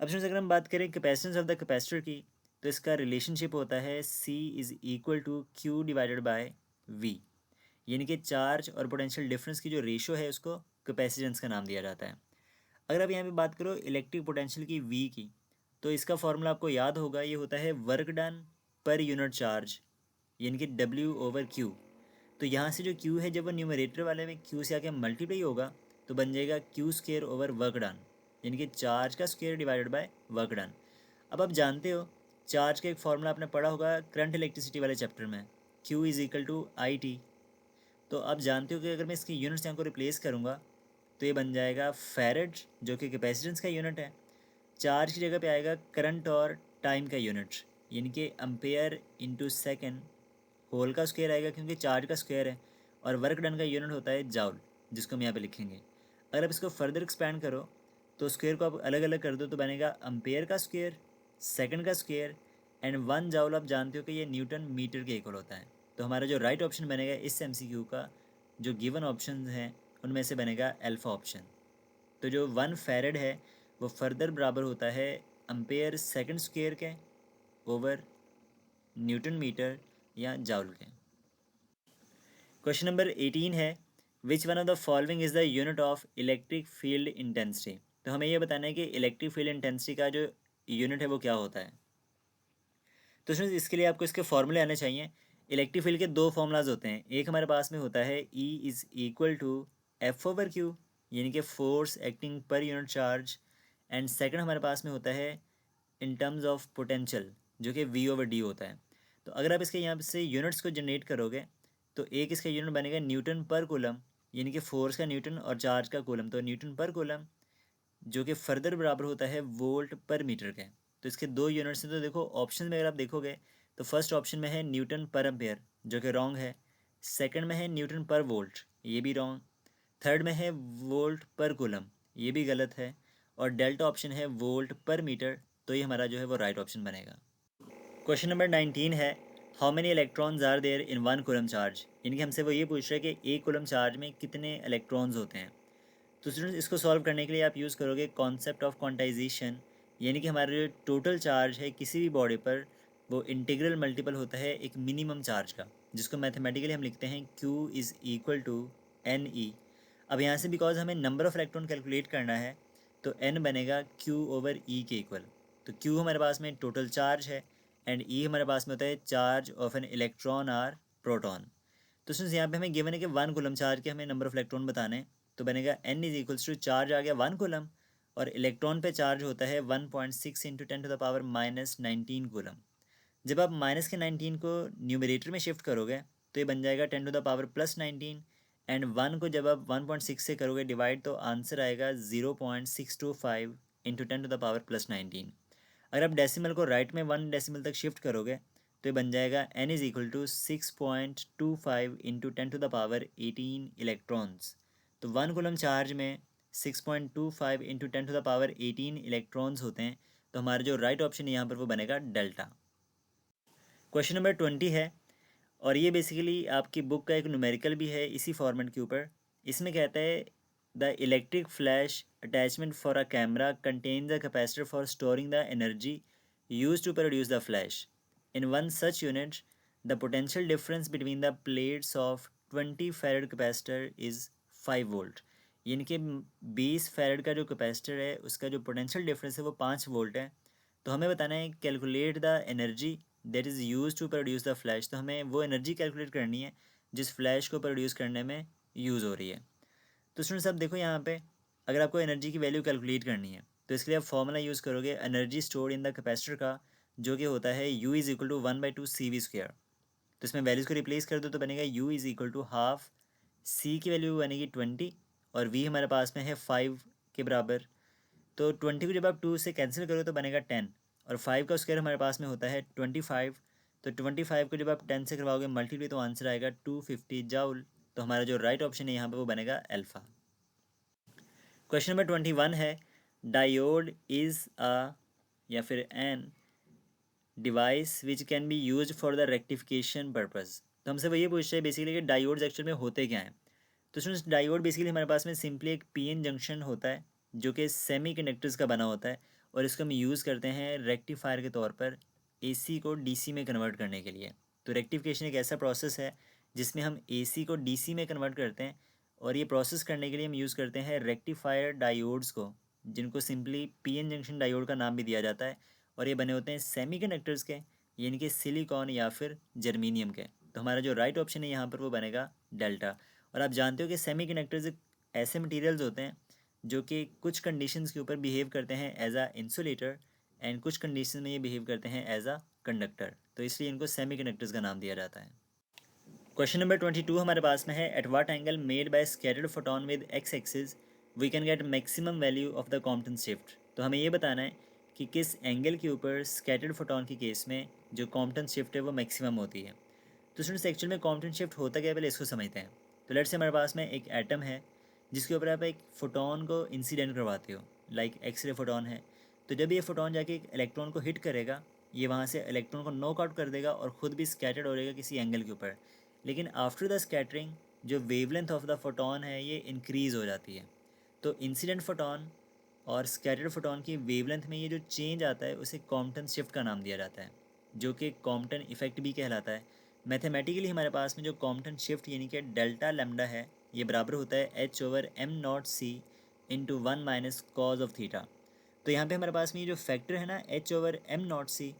अब स्टूडेंट्स अगर हम बात करें कैपेसिटेंस ऑफ द कैपेसिटर की, तो इसका रिलेशनशिप होता है C is equal to Q divided by V, यानी कि चार्ज और पोटेंशियल डिफरेंस की जो रेशो है उसको कैपेसिटेंस का नाम दिया जाता है। अगर आप यहाँ पे बात करो इलेक्ट्रिक पोटेंशियल की V की, तो इसका फॉर्मूला आपको याद होगा, ये होता है work done per unit charge, यानी कि W/Q। तो यहाँ से जो Q है जब वो न्यूमरेटर वाले में Q से आके मल्टीप्लाई होगा तो बन जाएगा Q²/वर्क डन, यानी कि चार्ज का square divided by work done. अब आप जानते हो चार्ज का एक फॉर्मूला आपने पढ़ा होगा करंट इलेक्ट्रिसिटी वाले चैप्टर में, Q=IT। तो आप जानते हो कि अगर मैं इसकी यूनिट्स यहाँ को रिप्लेस करूँगा तो ये बन जाएगा फैरेड, जो कि कैपेसिटेंस का यूनिट है। चार्ज की जगह पे आएगा करंट और टाइम का यूनिट, यानी कि एम्पेयर इंटू सेकेंड, होल का स्क्वायर आएगा क्योंकि चार्ज का स्क्वायर है, और वर्क डन का यूनिट होता है जाउल, जिसको हम यहाँ पे लिखेंगे। अगर आप इसको फर्दर एक्सपैंड करो तो स्क्वायर को आप अलग अलग कर दो तो बनेगा एम्पेयर का स्क्वायर, सेकंड का स्क्वायर, एंड 1 जाउल आप जानते हो कि ये न्यूटन मीटर के इक्वल होता है। तो हमारा जो राइट ऑप्शन बनेगा इस MCQ का, जो गिवन ऑप्शन हैं उनमें से बनेगा अल्फ़ा ऑप्शन। तो जो 1 फैरेड है वो फर्दर बराबर होता है एम्पेयर सेकंड स्क्वायर के ओवर न्यूटन मीटर या जाउल के। क्वेश्चन नंबर 18 है which one of the following is the unit of electric field intensity. तो हमें ये बताना है कि इलेक्ट्रिक फील्ड इंटेंसिटी का जो यूनिट है वो क्या होता है। तो स्टूडेंट्स इसके लिए आपको इसके फॉर्मूले आने चाहिए। इलेक्ट्रिक फील्ड के दो फॉर्मूलाज होते हैं, एक हमारे पास में होता है E=F/Q, यानी कि force acting per unit charge, and second हमारे पास में होता है इन टर्म्स ऑफ पोटेंशियल, जो कि V/D होता है। तो अगर आप इसके यहाँ से यूनिट्स को जनरेट करोगे तो एक इसका यूनिट बनेगा न्यूटन पर कूलम, यानी कि फोर्स का न्यूटन और चार्ज का कूलम, तो न्यूटन पर कूलम, जो कि फर्दर बराबर होता है वोल्ट पर मीटर के। तो इसके दो यूनिट्स हैं। तो देखो ऑप्शन में अगर आप देखोगे तो फर्स्ट ऑप्शन में है न्यूटन पर एम्पेयर, जो कि रॉन्ग है। सेकंड में है न्यूटन पर वोल्ट, ये भी रॉन्ग। थर्ड में है वोल्ट पर कूलम, ये भी गलत है। और डेल्टा ऑप्शन है वोल्ट पर मीटर, तो ये हमारा जो है वो राइट ऑप्शन बनेगा। क्वेश्चन नंबर 19 है how many electrons are there in 1 coulomb charge, यानी कि हमसे वो ये पूछ रहा है कि एक कूलम चार्ज में कितने इलेक्ट्रॉन्स होते हैं। तो स्टूडेंट्स इसको सॉल्व करने के लिए आप यूज़ करोगे कॉन्सेप्ट ऑफ क्वांटाइजेशन, यानी कि हमारा जो टोटल चार्ज है किसी भी बॉडी पर वो इंटीग्रल मल्टीपल होता है एक मिनिमम चार्ज का, जिसको मैथमेटिकली हम लिखते हैं Q=NE। अब यहाँ से बिकॉज हमें नंबर ऑफ़ इलेक्ट्रॉन कैलकुलेट करना है तो N बनेगा Q/E के इक्वल। तो Q हमारे पास में टोटल चार्ज है एंड E हमारे पास में होता है charge of an electron or proton. तो स्टूडेंट्स यहाँ पे हमें गिवन है कि 1 कूलम चार्ज के हमें नंबर ऑफ इलेक्ट्रॉन बताने हैं, तो बनेगा N=, चार्ज आ गया 1 कूलम और इलेक्ट्रॉन पे चार्ज होता है 1.6 इंटू 10⁻⁻19 कूलम। जब आप माइनस के 19 को न्यूमरेटर में शिफ्ट करोगे तो ये बन जाएगा 10⁻+19, एंड 1 को जब आप 1.6 से करोगे डिवाइड तो आंसर आएगा 0.625 इंटू 10⁻+19। अगर आप डेसिमल को राइट में 1 डेसिमल तक शिफ्ट करोगे तो ये बन जाएगा N=6.25 इंटू 10⁻18 इलेक्ट्रॉन्स। तो 1 कूलम चार्ज में 6.25 इंटू 10⁻18 इलेक्ट्रॉन्स होते हैं। तो हमारा जो राइट ऑप्शन है यहाँ पर वो बनेगा डेल्टा। क्वेश्चन नंबर 20 है और ये बेसिकली आपकी बुक का एक न्यूमेरिकल भी है इसी फॉर्मेट के ऊपर। इसमें कहता है the electric flash attachment for a camera contain the capacitor for storing the energy use to produce the flash. In one such unit the potential difference between the plates of 20 farad capacitor is 5 volt, यानी कि 20 farad का जो capacitor है उसका जो potential difference है वो 5 volt है। तो हमें बताना है calculate the energy that is use to produce the flash. तो हमें वो एनर्जी कैलकुलेट करनी है जिस फ्लैश को प्रोड्यूस करने में यूज़ हो रही है। तो स्टूडेंट्स अब देखो यहाँ पे अगर आपको एनर्जी की वैल्यू कैलकुलेट करनी है तो इसके लिए आप फॉर्मूला यूज़ करोगे energy stored in the capacitor का, जो कि होता है U=1/2 CV²। तो इसमें वैल्यूज़ को रिप्लेस कर दो तो बनेगा U=12, C की वैल्यू बनेगी 20 और V हमारे पास में है 5 के बराबर। तो 20 को जब आप 2 से कैंसिल करो तो बनेगा 10 और 5 का स्क्वायर हमारे पास में होता है 25। तो 25 को जब आप 10 से करवाओगे मल्टीप्लाई तो आंसर आएगा 250 जाउल। तो हमारा जो राइट ऑप्शन है यहाँ पे वो बनेगा अल्फ़ा। क्वेश्चन नंबर 21 है डायोड इज़ अ या फिर an device which can be use for the rectification purpose. तो हमसे वो ये पूछ रहे हैं बेसिकली कि डायोड्स एक्चुअल में होते क्या हैं। तो स्टूडेंट्स डायोड बेसिकली हमारे पास में सिंपली एक पीएन जंक्शन होता है जो कि सेमी कंडक्टर्स का बना होता है और इसको हम यूज़ करते हैं रेक्टिफायर के तौर पर एसी को डीसी में कन्वर्ट करने के लिए। तो रेक्टिफिकेशन एक ऐसा प्रोसेस है जिसमें हम एसी को डीसी में कन्वर्ट करते हैं और ये प्रोसेस करने के लिए हम यूज़ करते हैं रेक्टिफायर डायोड्स को, जिनको सिंपली पीएन जंक्शन डायोड का नाम भी दिया जाता है। और ये बने होते हैं सेमी कंडक्टर्स के, यानी कि सिलिकॉन या फिर जर्मीनियम के। तो हमारा जो राइट ऑप्शन है यहाँ पर वो बनेगा डेल्टा। और आप जानते हो कि सेमी कंडक्टर्स ऐसे मटेरियल्स होते हैं जो कि कुछ कंडीशंस के ऊपर बिहेव करते हैं एज अ इंसुलेटर एंड कुछ कंडीशन में ये बिहेव करते हैं एज अ कंडक्टर, तो इसलिए इनको सेमी कंडक्टर्स का नाम दिया जाता है। क्वेश्चन नंबर 22 हमारे पास में है at what angle made by scattered photon with X axis we can get maximum value of the Compton shift. तो हमें ये बताना है कि किस एंगल के ऊपर स्कैटर्ड फोटोन के केस में जो कॉम्पटन शिफ्ट है वो मैक्सिमम होती है। तो स्टूडेंट्स एक्चुअल में कॉम्पटन शिफ्ट होता क्या है पहले इसको समझते हैं। तो लेट्स से हमारे पास में एक एटम है जिसके ऊपर आप एक फोटोन को इंसिडेंट करवाते हो, लाइक एक्सरे फोटोन है। तो जब ये फोटोन जाके एक इलेक्ट्रॉन को हिट करेगा, ये वहाँ से इलेक्ट्रॉन को नॉक आउट कर देगा और ख़ुद भी स्कैटर्ड हो जाएगा किसी एंगल के ऊपर। लेकिन आफ्टर द स्कैटरिंग जो वेवलेंथ ऑफ द फोटोन है ये इंक्रीज़ हो जाती है। तो इंसिडेंट फोटोन और स्कैटर्ड फोटोन की वेवलेंथ में ये जो चेंज आता है उसे कॉम्पटन शिफ्ट का नाम दिया जाता है, जो कि कॉम्पटन इफेक्ट भी कहलाता है। मैथमेटिकली हमारे पास में जो कॉम्पटन शिफ्ट यानी कि डेल्टा लैम्डा है ये बराबर होता है h/m0c into 1 minus cos of theta. तो यहाँ पे हमारे पास में ये जो फैक्टर है ना h/m0c,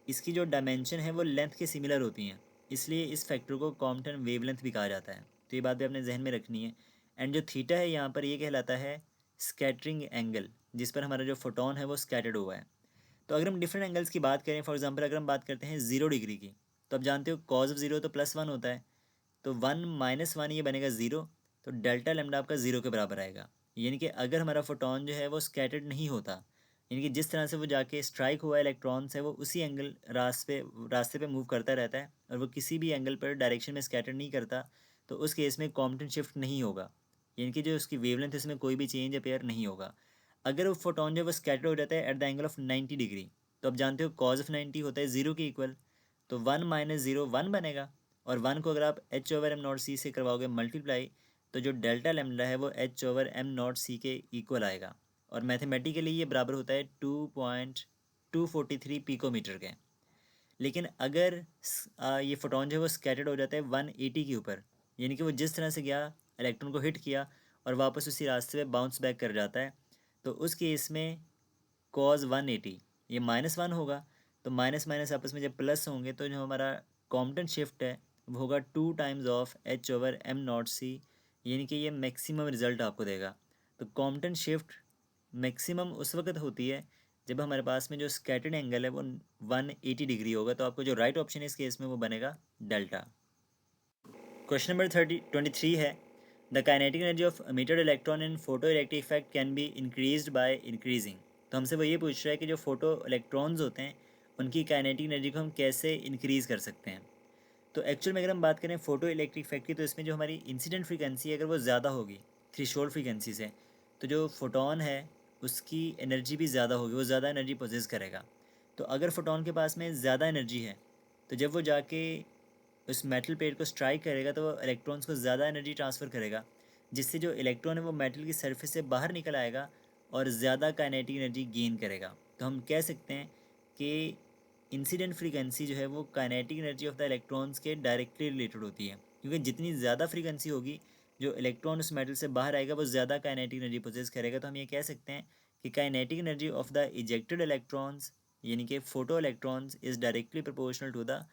इसकी जो डायमेंशन है वो लेंथ के सिमिलर होती हैं, इसलिए इस फैक्टर को कॉम्पटन वेवलेंथ भी कहा जाता है। तो ये बात भी अपने जहन में रखनी है। एंड जो थीटा है यहाँ पर ये कहलाता है स्कैटरिंग एंगल, जिस पर हमारा जो फोटोन है वो स्कैटर्ड हुआ है। तो अगर हम डिफरेंट एंगल्स की बात करें, फॉर एग्जांपल अगर हम बात करते हैं 0 डिग्री की, तो आप जानते हो कॉज ऑफ 0 तो +1 होता है, तो 1 - 1 ये बनेगा 0। तो डेल्टा लैम्डा आपका 0 के बराबर आएगा। यानी कि अगर हमारा फोटोन जो है वो स्कैटर्ड नहीं होता, यानी कि जिस तरह से वो जाके स्ट्राइक हुआ इलेक्ट्रॉन से वो उसी एंगल रास्ते पे मूव करता रहता है और वो किसी भी एंगल पर डायरेक्शन में स्कैटर नहीं करता, तो उस केस में कॉम्पटन शिफ्ट नहीं होगा, यानी कि जो उसकी वेवलेंथ है उसमें कोई भी चेंज अपेयर नहीं होगा। अगर वो फोटोन जो वो स्कैटर हो जाता है at the angle of 90 degree, तो आप जानते हो कॉज ऑफ 90 होता है 0 के इक्वल, तो 1 - 0 1 बनेगा। और 1 को अगर आप h/m0c से करवाओगे मल्टीप्लाई, तो जो डेल्टा लैम्डा है वो h/m0c के इक्वल आएगा। और मैथमेटिकली ये बराबर होता है 2.243 पिकोमीटर के। लेकिन अगर ये फोटोन जो है वो स्कैटर्ड हो जाता है 180 के ऊपर, यानी कि वो जिस तरह से गया इलेक्ट्रॉन को हिट किया और वापस उसी रास्ते पे बाउंस बैक कर जाता है, तो उस केस में कॉज 180 ये -1 होगा। तो माइनस माइनस आपस में जब प्लस होंगे तो जो हमारा कॉम्पटन शिफ्ट है वो होगा 2 टाइम्स ऑफ h/m0c, यानी कि ये मैक्सिमम रिजल्ट आपको देगा। तो कॉम्पटन शिफ्ट मैक्सिमम उस वक्त होती है जब हमारे पास में जो स्कैटर्ड एंगल है वो 180 डिग्री होगा। तो आपको जो राइट ऑप्शन है इस केस में वो बनेगा डेल्टा। क्वेश्चन नंबर 23 है the kinetic energy of emitted electron in photo electric effect can be increased by increasing. तो हमसे वो ये पूछ रहा है कि जो फोटो इलेक्ट्रॉन्स होते हैं उनकी काइनेटिक एनर्जी को हम कैसे इंक्रीज़ कर सकते हैं। तो एक्चुअल में अगर हम बात करें फोटो इलेक्ट्रिक इफेक्ट की, तो इसमें जो हमारी इंसिडेंट फ्रीक्वेंसी है अगर वो ज़्यादा होगी थ्रेशोल्ड फ्रीक्वेंसी से, तो जो फोटोन है उसकी एनर्जी भी ज़्यादा होगी, वो ज़्यादा एनर्जी पोजेस करेगा। तो अगर फोटोन के पास में ज़्यादा एनर्जी है तो जब वो जाके उस मेटल प्लेट को स्ट्राइक करेगा तो वो इलेक्ट्रॉन्स को ज़्यादा एनर्जी ट्रांसफ़र करेगा, जिससे जो इलेक्ट्रॉन है वो मेटल की सरफेस से बाहर निकल आएगा और ज़्यादा काइनेटिक एनर्जी गेन करेगा। तो हम कह सकते हैं कि इंसिडेंट फ्रीक्वेंसी जो है वो kinetic energy of the electrons के डायरेक्टली रिलेटेड होती है, क्योंकि जितनी ज़्यादा फ्रीक्वेंसी होगी जो इलेक्ट्रॉन उस मेटल से बाहर आएगा वो ज़्यादा काइनेटिक एनर्जी पोजेस करेगा। तो हम ये कह सकते हैं कि kinetic energy of the ejected electrons यानी कि photo electrons is directly proportional to the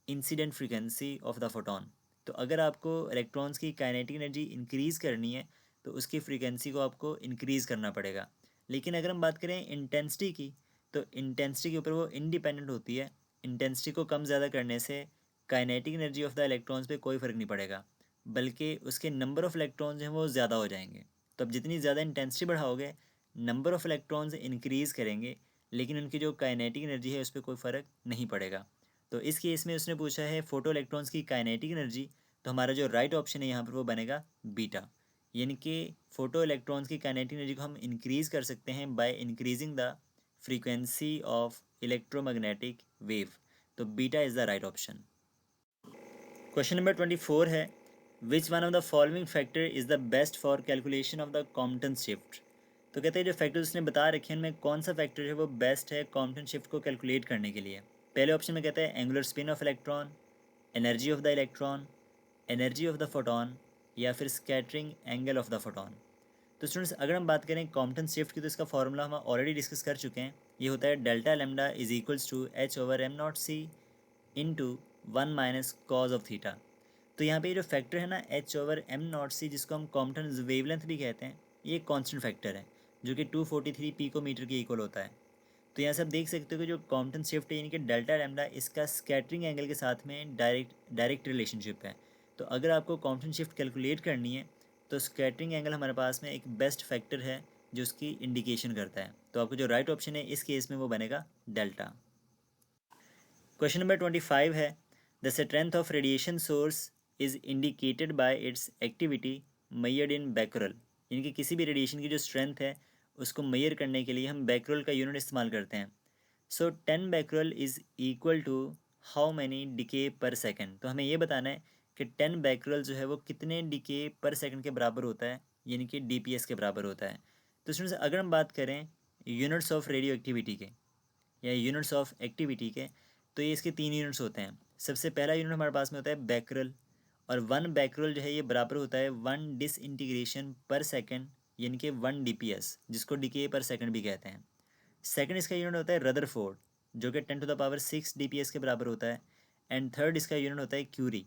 incident frequency of the photon. तो अगर आपको इलेक्ट्रॉन्स की काइनेटिक एनर्जी इंक्रीज़ करनी है तो उसकी फ्रीक्वेंसी को आपको इंक्रीज़ करना पड़ेगा। लेकिन अगर हम बात करें इंटेंसिटी की, तो इंटेंसिटी के ऊपर वो इंडिपेंडेंट होती है। इंटेंसिटी को कम ज़्यादा करने से kinetic energy of the electrons पे कोई फ़र्क नहीं पड़ेगा, बल्कि उसके नंबर ऑफ़ इलेक्ट्रॉन्स हैं वो ज़्यादा हो जाएंगे। तो अब जितनी ज़्यादा इंटेंसिटी बढ़ाओगे नंबर ऑफ़ इलेक्ट्रॉन्स इंक्रीज़ करेंगे, लेकिन उनकी जो काइनेटिक एनर्जी है उस पर कोई फ़र्क नहीं पड़ेगा। तो इस केस में उसने पूछा है फोटो इलेक्ट्रॉन्स की काइनेटिक एनर्जी, तो हमारा जो राइट ऑप्शन है यहाँ पर वो बनेगा बीटा, यानी कि फोटो इलेक्ट्रॉन्स की काइनेटिक एनर्जी को हम इंक्रीज़ कर सकते हैं by increasing the frequency of electromagnetic wave, तो beta is the right option. Question number 24 है, which one of the following factor is the best for calculation of the Compton shift. तो कहते हैं जो फैक्टर्स उसने बता रखे हैं उनमें कौन सा फैक्टर है वो बेस्ट है कॉम्पटन शिफ्ट को कैलकुलेट करने के लिए। पहले ऑप्शन में कहते हैं angular spin off electron, energy of the electron, energy of the photon, या फिर scattering angle of the photon. तो स्टूडेंट्स अगर हम बात करें कॉम्पटन शिफ्ट की तो इसका फॉर्मूला हम ऑलरेडी डिस्कस कर चुके हैं। ये होता है delta lambda is equals to H over M naught C into 1 minus cos of theta. तो यहाँ पे ये जो फैक्टर है ना H over M naught C, जिसको हम कॉम्पटन वेवलेंथ भी कहते हैं, ये एक कांस्टेंट फैक्टर है जो कि 243 पिकोमीटर के इक्वल होता है। तो यहाँ से आप देख सकते हो कि जो कॉम्पटन शिफ्ट है यानी कि डेल्टा लैम्डा, इसका स्कैटरिंग एंगल के साथ में डायरेक्ट रिलेशनशिप है। तो अगर आपको कॉम्पटन शिफ्ट कैलकुलेट करनी है तो स्कैटरिंग एंगल हमारे पास में एक बेस्ट फैक्टर है जो उसकी इंडिकेशन करता है। तो आपको जो राइट ऑप्शन है इस केस में वो बनेगा डेल्टा। क्वेश्चन नंबर 25 है, the strength of radiation source is indicated by it's activity measured in Becquerel, यानी कि किसी भी रेडिएशन की जो स्ट्रेंथ है उसको मेजर करने के लिए हम बैकरल का यूनिट इस्तेमाल करते हैं। So 10 becquerel is equal to how many decay per second. तो हमें ये बताना है कि 10 बैकरल जो है वो कितने डिके पर सेकेंड के बराबर होता है, यानी कि डीपीएस के बराबर होता है। तो स्टूडेंट्स अगर हम बात करें यूनिट्स ऑफ रेडियो एक्टिविटी के या यूनिट्स ऑफ एक्टिविटी के, तो ये इसके 3 यूनिट्स होते हैं। सबसे पहला यूनिट हमारे पास में होता है बैकरल, और 1 बैकरल जो है ये बराबर होता है 1 डिसइंटीग्रेशन पर सेकंड, यानी कि 1 डीपीएस, जिसको डीके पर सेकंड भी कहते हैं। सेकंड इसका यूनिट होता है रदरफोर्ड, जो कि 10⁻6 डीपीएस के बराबर होता है। एंड थर्ड इसका यूनिट होता है क्यूरी,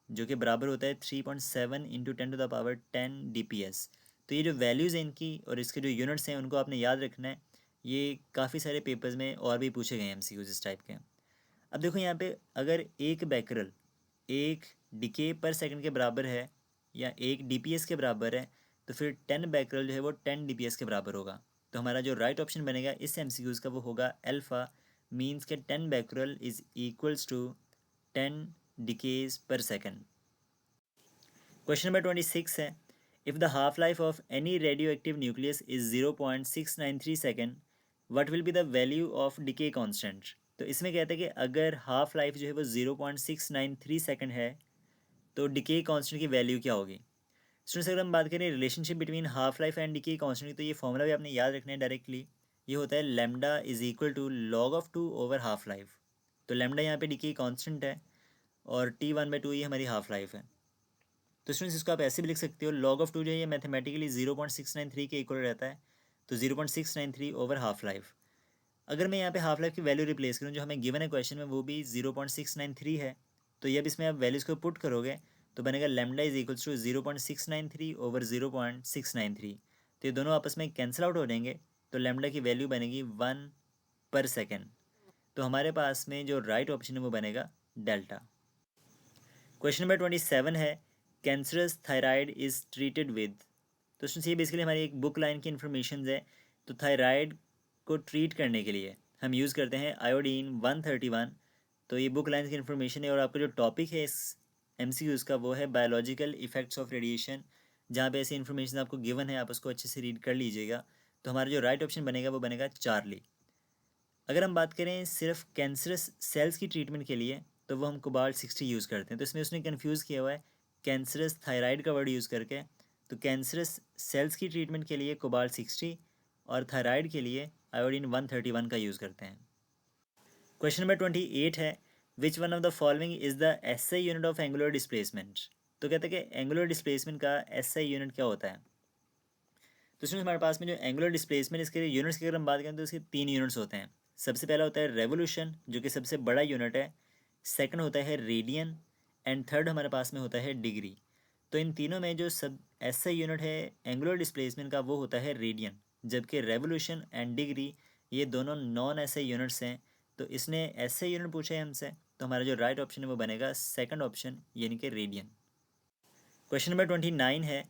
जो कि बराबर होता है 3.7 इंटू 10⁻10 डीपीएस। तो ये जो वैल्यूज़ हैं इनकी और इसके जो यूनिट्स हैं उनको आपने याद रखना है। ये काफ़ी सारे पेपर्स में और भी पूछे गए हैं एमसीक्यूज इस टाइप के। अब देखो यहाँ पे अगर एक बैकरल एक डिके पर सेकंड के बराबर है या एक डीपीएस के बराबर है, तो फिर 10 बैकरल जो है वो 10 डीपीएस के बराबर होगा। तो हमारा जो राइट ऑप्शन बनेगा इस एमसीक्यूज का वो होगा अल्फ़ा, मीन्स के 10 becquerel is equals to 10 decays per second. Question number 26 है, if the half life of any radio active nucleus is 0.693 second, what will be the value of decay constant. तो इसमें कहते हैं कि अगर हाफ लाइफ जो है वो 0.693 सेकेंड है तो डिके कांस्टेंट की वैल्यू क्या होगी। स्टूडेंट्स अगर हम बात करें relationship between half life and decay constant की, तो ये फॉर्मूला भी आपने याद रखना है डायरेक्टली। ये होता है lambda is equal to log of 2 over half life. तो लेमडा यहाँ पे डिके कांस्टेंट है और T1/2 ये हमारी हाफ लाइफ है। तो स्टूडेंट्स इसको आप ऐसे भी लिख सकते हो, लॉग ऑफ 2 जो है ये मैथमेटिकली 0.693 के इक्वल रहता है, तो 0.693 ओवर हाफ लाइफ। अगर मैं यहाँ पे हाफ लाइफ की वैल्यू रिप्लेस करूँ जो हमें गिवन है क्वेश्चन में वो भी 0.693 है, तो ये अब इसमें आप वैल्यूज़ को पुट करोगे तो बनेगा lambda is equals to 0.693 over 0.693। तो ये दोनों आपस में कैंसिल आउट हो जाएंगे, तो लेमडा की वैल्यू बनेगी 1 पर सेकेंड। तो हमारे पास में जो राइट ऑप्शन है वो बनेगा डेल्टा। क्वेश्चन नंबर 27 है, cancerous thyroid is treated with. तो ये बेसिकली हमारी एक बुक लाइन की इन्फॉर्मेशन है। तो थायराइड को ट्रीट करने के लिए हम यूज़ करते हैं आयोडीन 131। तो ये बुक लाइन की इन्फॉर्मेशन है और आपका जो टॉपिक है इस एमसीक्यूज़ का वो है बायोलॉजिकल इफ़ेक्ट्स ऑफ रेडिएशन, जहाँ पे ऐसी इन्फॉर्मेशन आपको गिवन है, आप उसको अच्छे से रीड कर लीजिएगा। तो हमारा जो राइट ऑप्शन बनेगा वो बनेगा चार्ली। अगर हम बात करें सिर्फ कैंसरस सेल्स की ट्रीटमेंट के लिए तो वो हम कोबाल्ट 60 यूज़ करते हैं। तो इसमें उसने कन्फ्यूज़ किया हुआ है कैंसरस थायराइड का वर्ड यूज़ करके। तो कैंसरस सेल्स की ट्रीटमेंट के लिए कोबाल्ट 60 और थायराइड के लिए आयोडीन 131 का यूज़ करते हैं। क्वेश्चन नंबर 28 है, which one of the following is the SI unit of angular displacement. तो कहते हैं कि एंगुलर डिस्प्लेसमेंट का एसआई यूनिट क्या होता है। तो इसमें हमारे पास में जो एंगुलर डिस्प्लेसमेंट इसके यूनिट्स की अगर हम बात करें तो इसके 3 यूनिट्स होते हैं। सबसे पहला होता है रेवोल्यूशन, जो कि सबसे बड़ा यूनिट है। सेकंड होता है रेडियन एंड थर्ड हमारे पास में होता है डिग्री। तो इन तीनों में जो सब ऐसा यूनिट है एंगुलर डिस्प्लेसमेंट का वो होता है रेडियन, जबकि रेवोल्यूशन एंड डिग्री ये दोनों नॉन ऐसे यूनिट्स हैं। तो इसने ऐसे यूनिट पूछे हैं हमसे, तो हमारा जो राइट ऑप्शन है वो बनेगा सेकंड ऑप्शन, यानी कि रेडियन। क्वेश्चन नंबर 29 है,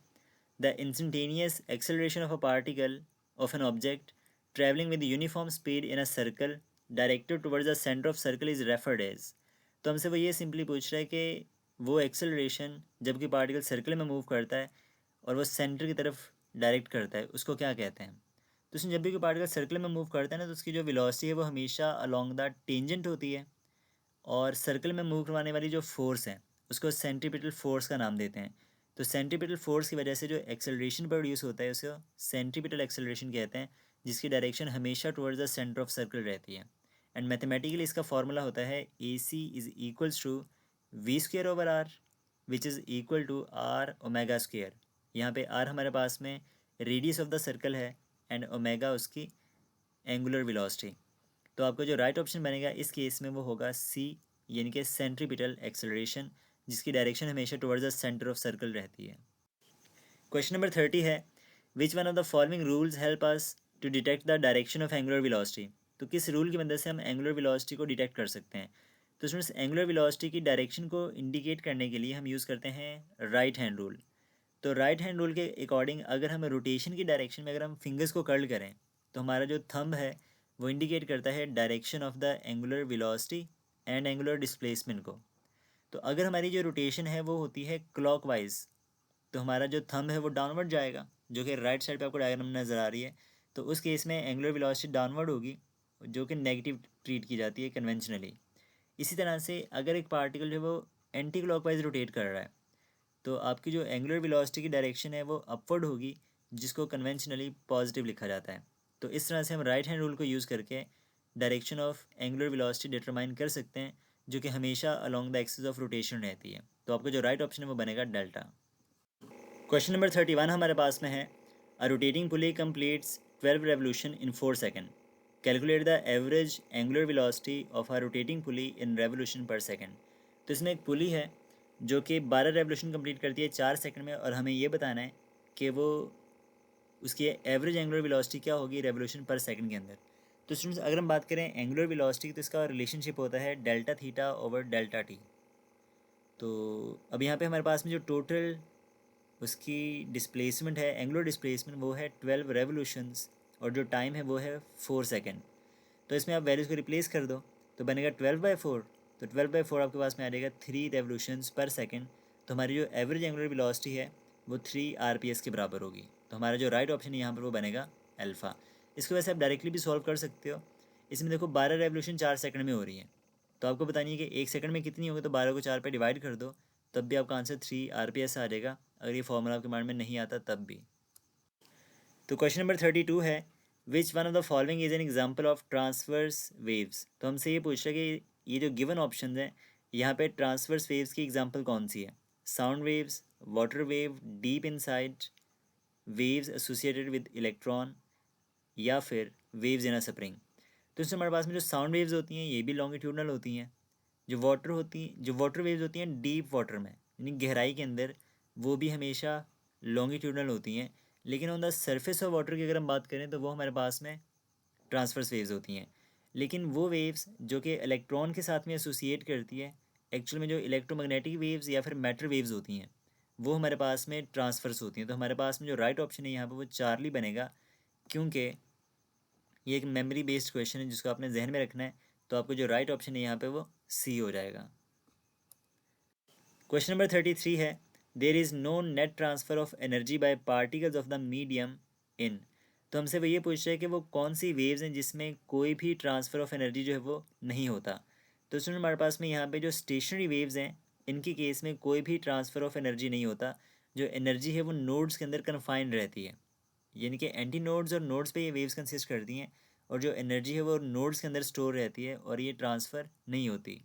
the instantaneous acceleration of a particle of an object traveling with uniform speed in a circle directed towards the center of circle is referred as। तो हमसे वो ये सिंपली पूछ रहा है कि वो एक्सेलरेशन जब कि पार्टिकल सर्कल में मूव करता है और वो सेंटर की तरफ डायरेक्ट करता है, उसको क्या कहते हैं। तो उसमें जब भी कोई पार्टिकल सर्कल में मूव करता है ना, तो उसकी जो वेलोसिटी है वो हमेशा अलोंग द टेंजेंट होती है, और सर्कल में मूव करवाने वाली जो फोर्स है उसको सेंट्रीपिटल फोर्स का नाम देते हैं। तो सेंट्रीपिटल फोर्स की वजह से जो एक्सेलरेशन प्रोड्यूस होता है उसको सेंट्रीपिटल एक्सेलरेशन कहते हैं, जिसकी डायरेक्शन हमेशा towards the centre of circle रहती है। एंड मैथमेटिकली इसका फॉर्मूला होता है A C is equals to V square over R, which is equal to R omega square. यहाँ पे आर हमारे पास में रेडियस ऑफ द सर्कल है एंड ओमेगा उसकी एंगुलर वेलोसिटी। तो आपका जो राइट ऑप्शन बनेगा इस केस में वो होगा सी, यानी कि सेंट्रीपिटल एक्सेलरेशन, जिसकी डायरेक्शन हमेशा towards the centre of circle रहती है। क्वेश्चन नंबर 30 है, which one of the following rules help us to detect the direction of angular velocity. तो किस रूल की मदद से हम एंगुलर वेलोसिटी को डिटेक्ट कर सकते हैं। तो स्टूडेंट्स, एंगुलर वेलोसिटी की डायरेक्शन को इंडिकेट करने के लिए हम यूज़ करते हैं राइट हैंड रूल। तो राइट हैंड रूल के अकॉर्डिंग अगर हम रोटेशन की डायरेक्शन में अगर हम फिंगर्स को कर्ल करें, तो हमारा जो थंब है वो इंडिकेट करता है direction of the angular velocity and angular displacement को। तो अगर हमारी जो रोटेशन है वो होती है क्लॉकवाइज, तो हमारा जो थंब है वो डाउनवर्ड जाएगा, जो कि राइट साइड पे आपको डायग्राम नज़र आ रही है। तो उस केस में एंगुलर वेलोसिटी डाउनवर्ड होगी, जो कि नेगेटिव ट्रीट की जाती है कन्वेंशनली। इसी तरह से अगर एक पार्टिकल जो है वो एंटी क्लॉकवाइज रोटेट कर रहा है, तो आपकी जो एंगुलर वेलोसिटी की डायरेक्शन है वो अपवर्ड होगी, जिसको कन्वेंशनली पॉजिटिव लिखा जाता है। तो इस तरह से हम राइट हैंड रूल को यूज़ करके direction of angular velocity determine कर सकते हैं, जो कि हमेशा along the axis of rotation रहती है। तो आपका जो राइट ऑप्शन है वो बनेगा डेल्टा। क्वेश्चन नंबर 31 हमारे पास में है, अ rotating pulley completes 12 revolution in 4 second, calculate the average angular velocity of a rotating pulley in revolution पर सेकेंड। तो इसमें एक पुली है जो कि 12 रेवोल्यूशन कंप्लीट करती है 4 सेकंड में, और हमें ये बताना है कि वो उसकी एवरेज एंगुलर वेलोसिटी क्या होगी रेवोल्यूशन पर सेकंड के अंदर। तो स्टूडेंट्स, अगर हम बात करें एंगुलर वेलोसिटी की, तो इसका रिलेशनशिप होता है delta theta over delta T. तो अब यहाँ पे हमारे पास में जो टोटल उसकी डिस्प्लेसमेंट है, एंगुलर डिस्प्लेसमेंट, वो है 12 रेवोल्यूशंस, और जो टाइम है वो है 4 सेकेंड। तो इसमें आप वैल्यूज़ को रिप्लेस कर दो, तो बनेगा 12/4। तो 12/4 आपके पास में आ जाएगा 3 रेवोल्यूशंस पर सेकेंड। तो हमारी जो एवरेज एंगुलर वेलोसिटी है वो 3 RPS के बराबर होगी। तो हमारा जो राइट ऑप्शन है यहाँ पर वो बनेगा अल्फ़ा। इसको वैसे आप डायरेक्टली भी सॉल्व कर सकते हो। इसमें देखो 12 रेवोल्यूशन 4 सेकंड में हो रही है, तो आपको बतानी है कि 1 सेकंड में कितनी होगी, तो 12 को 4 पे डिवाइड कर दो, तब भी आपका आंसर 3 RPS आ जाएगा, अगर ये फॉर्मूला आपके माइंड में नहीं आता तब भी। तो क्वेश्चन नंबर 32 है, which one of the following is an example of transverse waves. तो हमसे ये पूछ रहा है कि ये जो गिवन ऑप्शन है यहाँ पे ट्रांसवर्स वेव्स की एग्जाम्पल कौन सी है। Sound waves, water wave deep inside, waves associated with electron, या फिर वेव्स इन अ स्प्रिंग। तो इसमें हमारे पास में जो साउंड वेव्स होती हैं ये भी लॉन्गिट्यूडनल होती हैं। जो वाटर वेव्स होती हैं डीप वाटर में, यानी गहराई के अंदर, वो भी हमेशा लॉन्गिट्यूडनल होती हैं। लेकिन on the surface of water की अगर हम बात करें तो वो हमारे पास में ट्रांसवर्स वेव्स होती हैं। लेकिन वो वेव्स जो कि इलेक्ट्रॉन के साथ में एसोसिएट करती है, एक्चुअल में जो इलेक्ट्रोमैग्नेटिक वेव्स या फिर मैटर वेव्स होती हैं, वो हमारे पास में ट्रांसफर्स होती हैं। तो हमारे पास में जो राइट ऑप्शन है यहाँ पर वो चार्ली बनेगा, क्योंकि ये एक मेमोरी बेस्ड क्वेश्चन है जिसको आपने जहन में रखना है। तो आपको जो राइट ऑप्शन है यहाँ पे वो सी हो जाएगा। क्वेश्चन नंबर 33 है, there is no net transfer of energy by particles of the medium in. तो हमसे वो ये पूछ रहे हैं कि वो कौन सी वेव्स हैं जिसमें कोई भी ट्रांसफ़र ऑफ एनर्जी जो है वो नहीं होता। तो सुन, हमारे पास में यहाँ पे जो स्टेशनरी वेव्स हैं इनकी केस में कोई भी ट्रांसफ़र ऑफ एनर्जी नहीं होता। जो एनर्जी है वो नोड्स के अंदर कन्फाइंड रहती है, यानी कि एंटी नोड्स और नोड्स पे ये वेव्स कंसिस्ट करती हैं, और जो एनर्जी है वो नोड्स के अंदर स्टोर रहती है और ये ट्रांसफ़र नहीं होती।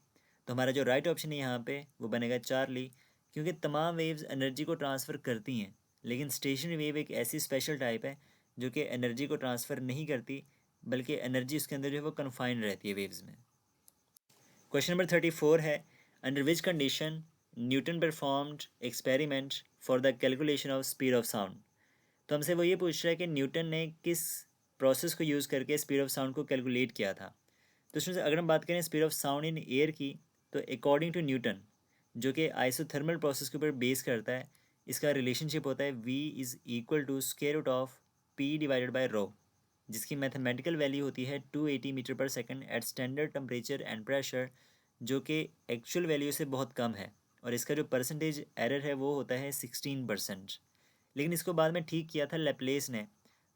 तो हमारा जो राइट ऑप्शन है यहाँ पे वो बनेगा चार्ली, क्योंकि तमाम वेव्स एनर्जी को ट्रांसफ़र करती हैं, लेकिन स्टेशनरी वेव एक ऐसी स्पेशल टाइप है जो कि एनर्जी को ट्रांसफ़र नहीं करती, बल्कि एनर्जी उसके अंदर जो है वो कन्फाइंड रहती है वेव्स में। क्वेश्चन नंबर 34 है, under which condition Newton performed experiment for the calculation of speed of sound. तो हमसे वो ये पूछ रहा है कि न्यूटन ने किस प्रोसेस को यूज़ करके स्पीड ऑफ साउंड को कैलकुलेट किया था। तो उसमें से अगर हम बात करें speed of sound in air की, तो अकॉर्डिंग टू न्यूटन, जो कि आइसोथर्मल प्रोसेस के ऊपर बेस करता है, इसका रिलेशनशिप होता है V is equal to square root of P divided by rho, जिसकी मैथमेटिकल वैल्यू होती है 280 मीटर पर second at standard temperature and pressure, जो कि एक्चुअल वैल्यू से बहुत कम है, और इसका जो परसेंटेज एरर है वो होता है 16%। लेकिन इसको बाद में ठीक किया था लेप्लेस ने।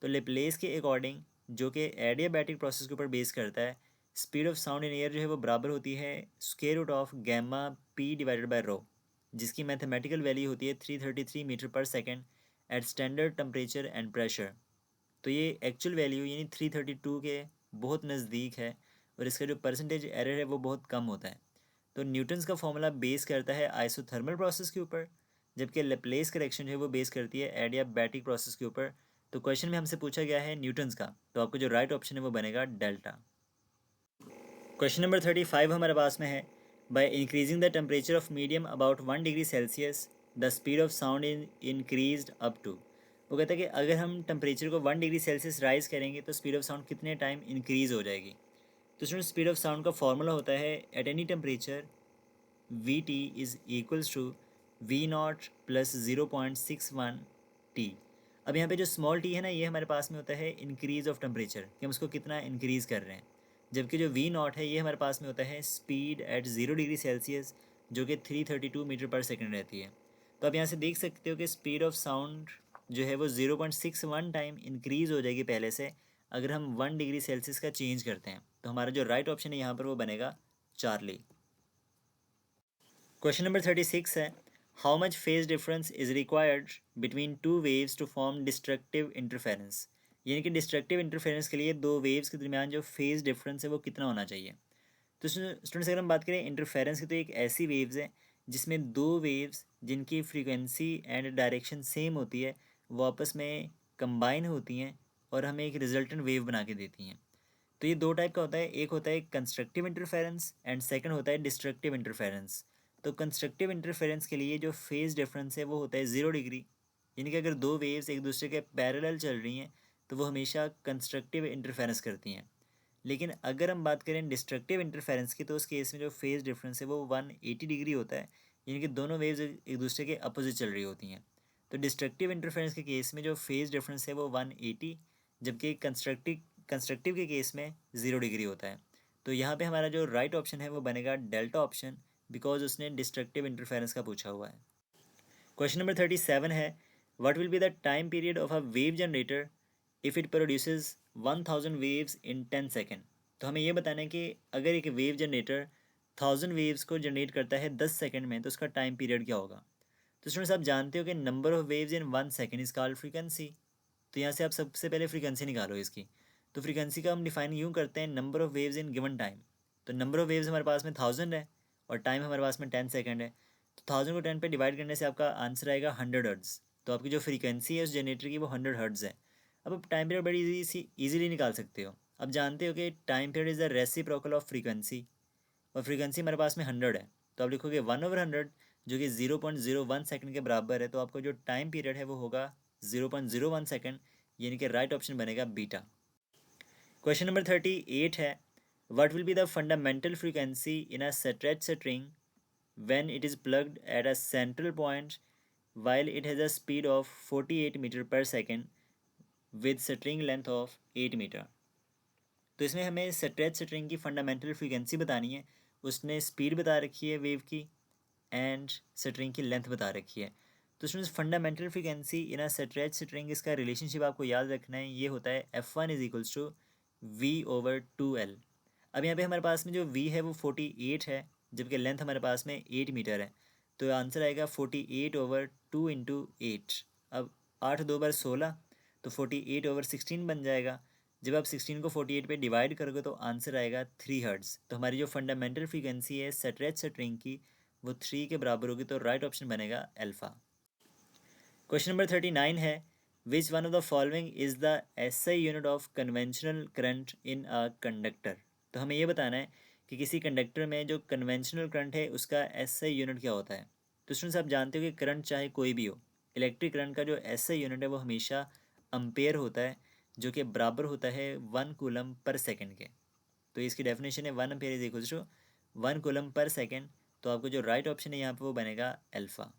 तो लेप्लेस के अकॉर्डिंग, जो कि एडियाबैटिक प्रोसेस के ऊपर बेस करता है, speed of sound in air जो है वो बराबर होती है square root of gamma P divided by rho, जिसकी मैथमेटिकल वैल्यू होती है 333 metre per second at standard temperature and pressure. तो ये एक्चुअल वैल्यू यानी 332 के बहुत नज़दीक है, और इसका जो परसेंटेज एरर है वो बहुत कम होता है। तो न्यूटन्स का फॉर्मूला बेस करता है आइसोथर्मल प्रोसेस के ऊपर, जबकि लेप्लेस करेक्शन जो है वो बेस करती है एडियाबैटिक प्रोसेस के ऊपर। तो क्वेश्चन में हमसे पूछा गया है न्यूटन्स का, तो आपको जो राइट ऑप्शन है वो बनेगा डेल्टा। क्वेश्चन नंबर 35 हमारे पास में है, by increasing the temperature of medium about 1 degree Celsius the speed of sound increase up to. वो कहता है कि अगर हम टेम्परेचर को 1 डिग्री सेल्सियस राइज करेंगे तो स्पीड ऑफ साउंड कितने टाइम इंक्रीज़ हो जाएगी। तो स्टूडेंट, स्पीड ऑफ साउंड का फॉर्मूला होता है at any temperature V T is equals to V naught plus 0.61 T. अब यहाँ पे जो स्मॉल टी है ना, ये हमारे पास में होता है इंक्रीज़ ऑफ टेम्परेचर, कि हम उसको कितना इंक्रीज़ कर रहे हैं। जबकि जो वी नॉट है ये हमारे पास में होता है स्पीड एट 0 डिग्री सेल्सियस, जो कि 332 मीटर पर सेकेंड रहती है। तो आप यहाँ से देख सकते हो कि स्पीड ऑफ साउंड जो है वो 0.61 टाइम इंक्रीज़ हो जाएगी पहले से, अगर हम 1 डिग्री सेल्सियस का चेंज करते हैं। तो हमारा जो राइट ऑप्शन है यहाँ पर वो बनेगा चार्ली। क्वेश्चन नंबर 36 है, how much phase difference is required between two waves to form destructive interference. यानी कि डिस्ट्रक्टिव इंटरफेरेंस के लिए दो वेव्स के दरमियान जो फेज डिफरेंस है वो कितना होना चाहिए। तो स्टूडेंट्स, अगर हम बात करें इंटरफेरेंस की, तो एक ऐसी वेव्स है जिसमें दो वेव्स जिनकी फ्रीक्वेंसी एंड डायरेक्शन सेम होती है वो आपस में कंबाइन होती हैं और हमें एक रिजल्टेंट वेव बना के देती हैं। तो ये दो टाइप का होता है, एक होता है कंस्ट्रक्टिव इंटरफेरेंस एंड सेकंड होता है डिस्ट्रक्टिव इंटरफेरेंस। तो कंस्ट्रक्टिव इंटरफेरेंस के लिए जो फेज डिफरेंस है वो होता है 0 डिग्री, यानी कि अगर दो वेव्स एक दूसरे के पैरेलल चल रही हैं तो वो हमेशा कंस्ट्रक्टिव इंटरफेरेंस करती हैं। लेकिन अगर हम बात करें डिस्ट्रक्टिव इंटरफेरेंस की, तो उस केस में जो फेज डिफरेंस है वो 180 डिग्री होता है, यानी कि दोनों वेव्स एक दूसरे के अपोजिट चल रही होती हैं। तो डिस्ट्रक्टिव इंटरफेरेंस के केस में जो फेज डिफरेंस है वो 180, जबकि कंस्ट्रक्टिव कंस्ट्रक्टिव के केस में 0 डिग्री होता है। तो यहाँ पे हमारा जो राइट ऑप्शन है वो बनेगा डेल्टा ऑप्शन, बिकॉज उसने डिस्ट्रक्टिव इंटरफेरेंस का पूछा हुआ है। क्वेश्चन नंबर 37 है, what will be the time period of a wave generator if it produces 1000 waves in 10 second. तो हमें ये बताना है कि अगर एक वेव जनरेटर 1000 वेव्स को जनरेट करता है 10 सेकेंड में तो उसका टाइम पीरियड क्या होगा। तो स्टूडेंट्स, आप जानते हो कि number of waves in 1 second is called frequency. तो यहाँ से आप सबसे पहले फ्रीक्वेंसी निकालो इसकी। तो फ्रीक्वेंसी का हम डिफाइन यूँ करते हैं number of waves in given time. तो नंबर ऑफ वेव्स हमारे पास में 1000 है और टाइम हमारे पास में 10 सेकेंड है। तो 1000 को 10 पे डिवाइड करने से आपका आंसर आएगा 100 हर्ट्ज़। तो आपकी जो फ्रीक्वेंसी है उस जनरेटर की वो 100 हर्ट्ज़ है। अब आप टाइम पीरियड बड़ी ईजीली निकाल सकते हो। अब जानते हो कि time period is the reciprocal of frequency, और फ्रीक्वेंसी हमारे पास में 100 है। तो आप लिखोगे 1/100, जो कि 0.01 सेकंड के बराबर है। तो आपका जो टाइम पीरियड है वो होगा 0.01 सेकंड, यानी कि राइट ऑप्शन बनेगा बीटा। क्वेश्चन नंबर 38 है, what will be the fundamental frequency in a stretch string when it is plugged at a central point while it has a speed of 48 meter per second with string length of 8 meter। तो इसमें हमें stretch string की fundamental frequency बतानी है। उसने speed बता रखी है वेव की एंड स्ट्रिंग की लेंथ बता रखी है। तो students, fundamental frequency in a stretch string, इसका रिलेशनशिप आपको याद रखना है, ये होता है F1 is equals to V/2L। अब यहाँ पे हमारे पास में जो V है वो 48 है, जबकि लेंथ हमारे पास में 8 मीटर है। तो आंसर आएगा 48/2 इंटू 8। अब 8 2 बार 16, तो 48/16 बन जाएगा। जब आप 16 को 48 पे डिवाइड करोगे तो आंसर आएगा 3 हर्ट्ज़। तो हमारी जो फंडामेंटल फ्रीक्वेंसी है स्ट्रेच स्ट्रिंग की वो 3 के बराबर होगी। तो राइट ऑप्शन बनेगा अल्फ़ा। क्वेश्चन नंबर 39 है, which one of the following is the SI unit of conventional current in a conductor. तो हमें ये बताना है कि किसी कंडक्टर में जो कन्वेंशनल करंट है उसका एसआई यूनिट क्या होता है। तो स्टूडेंट्स, आप जानते हो कि करंट चाहे कोई भी हो, इलेक्ट्रिक करंट का जो एसआई यूनिट है वो हमेशा अम्पेयर होता है, जो कि बराबर होता है 1 कूलम पर सेकेंड के। तो इसकी डेफिनेशन है 1 ampere is equals to 1 coulomb per second. तो आपको जो राइट ऑप्शन है यहाँ पे वो बनेगा अल्फ़ा।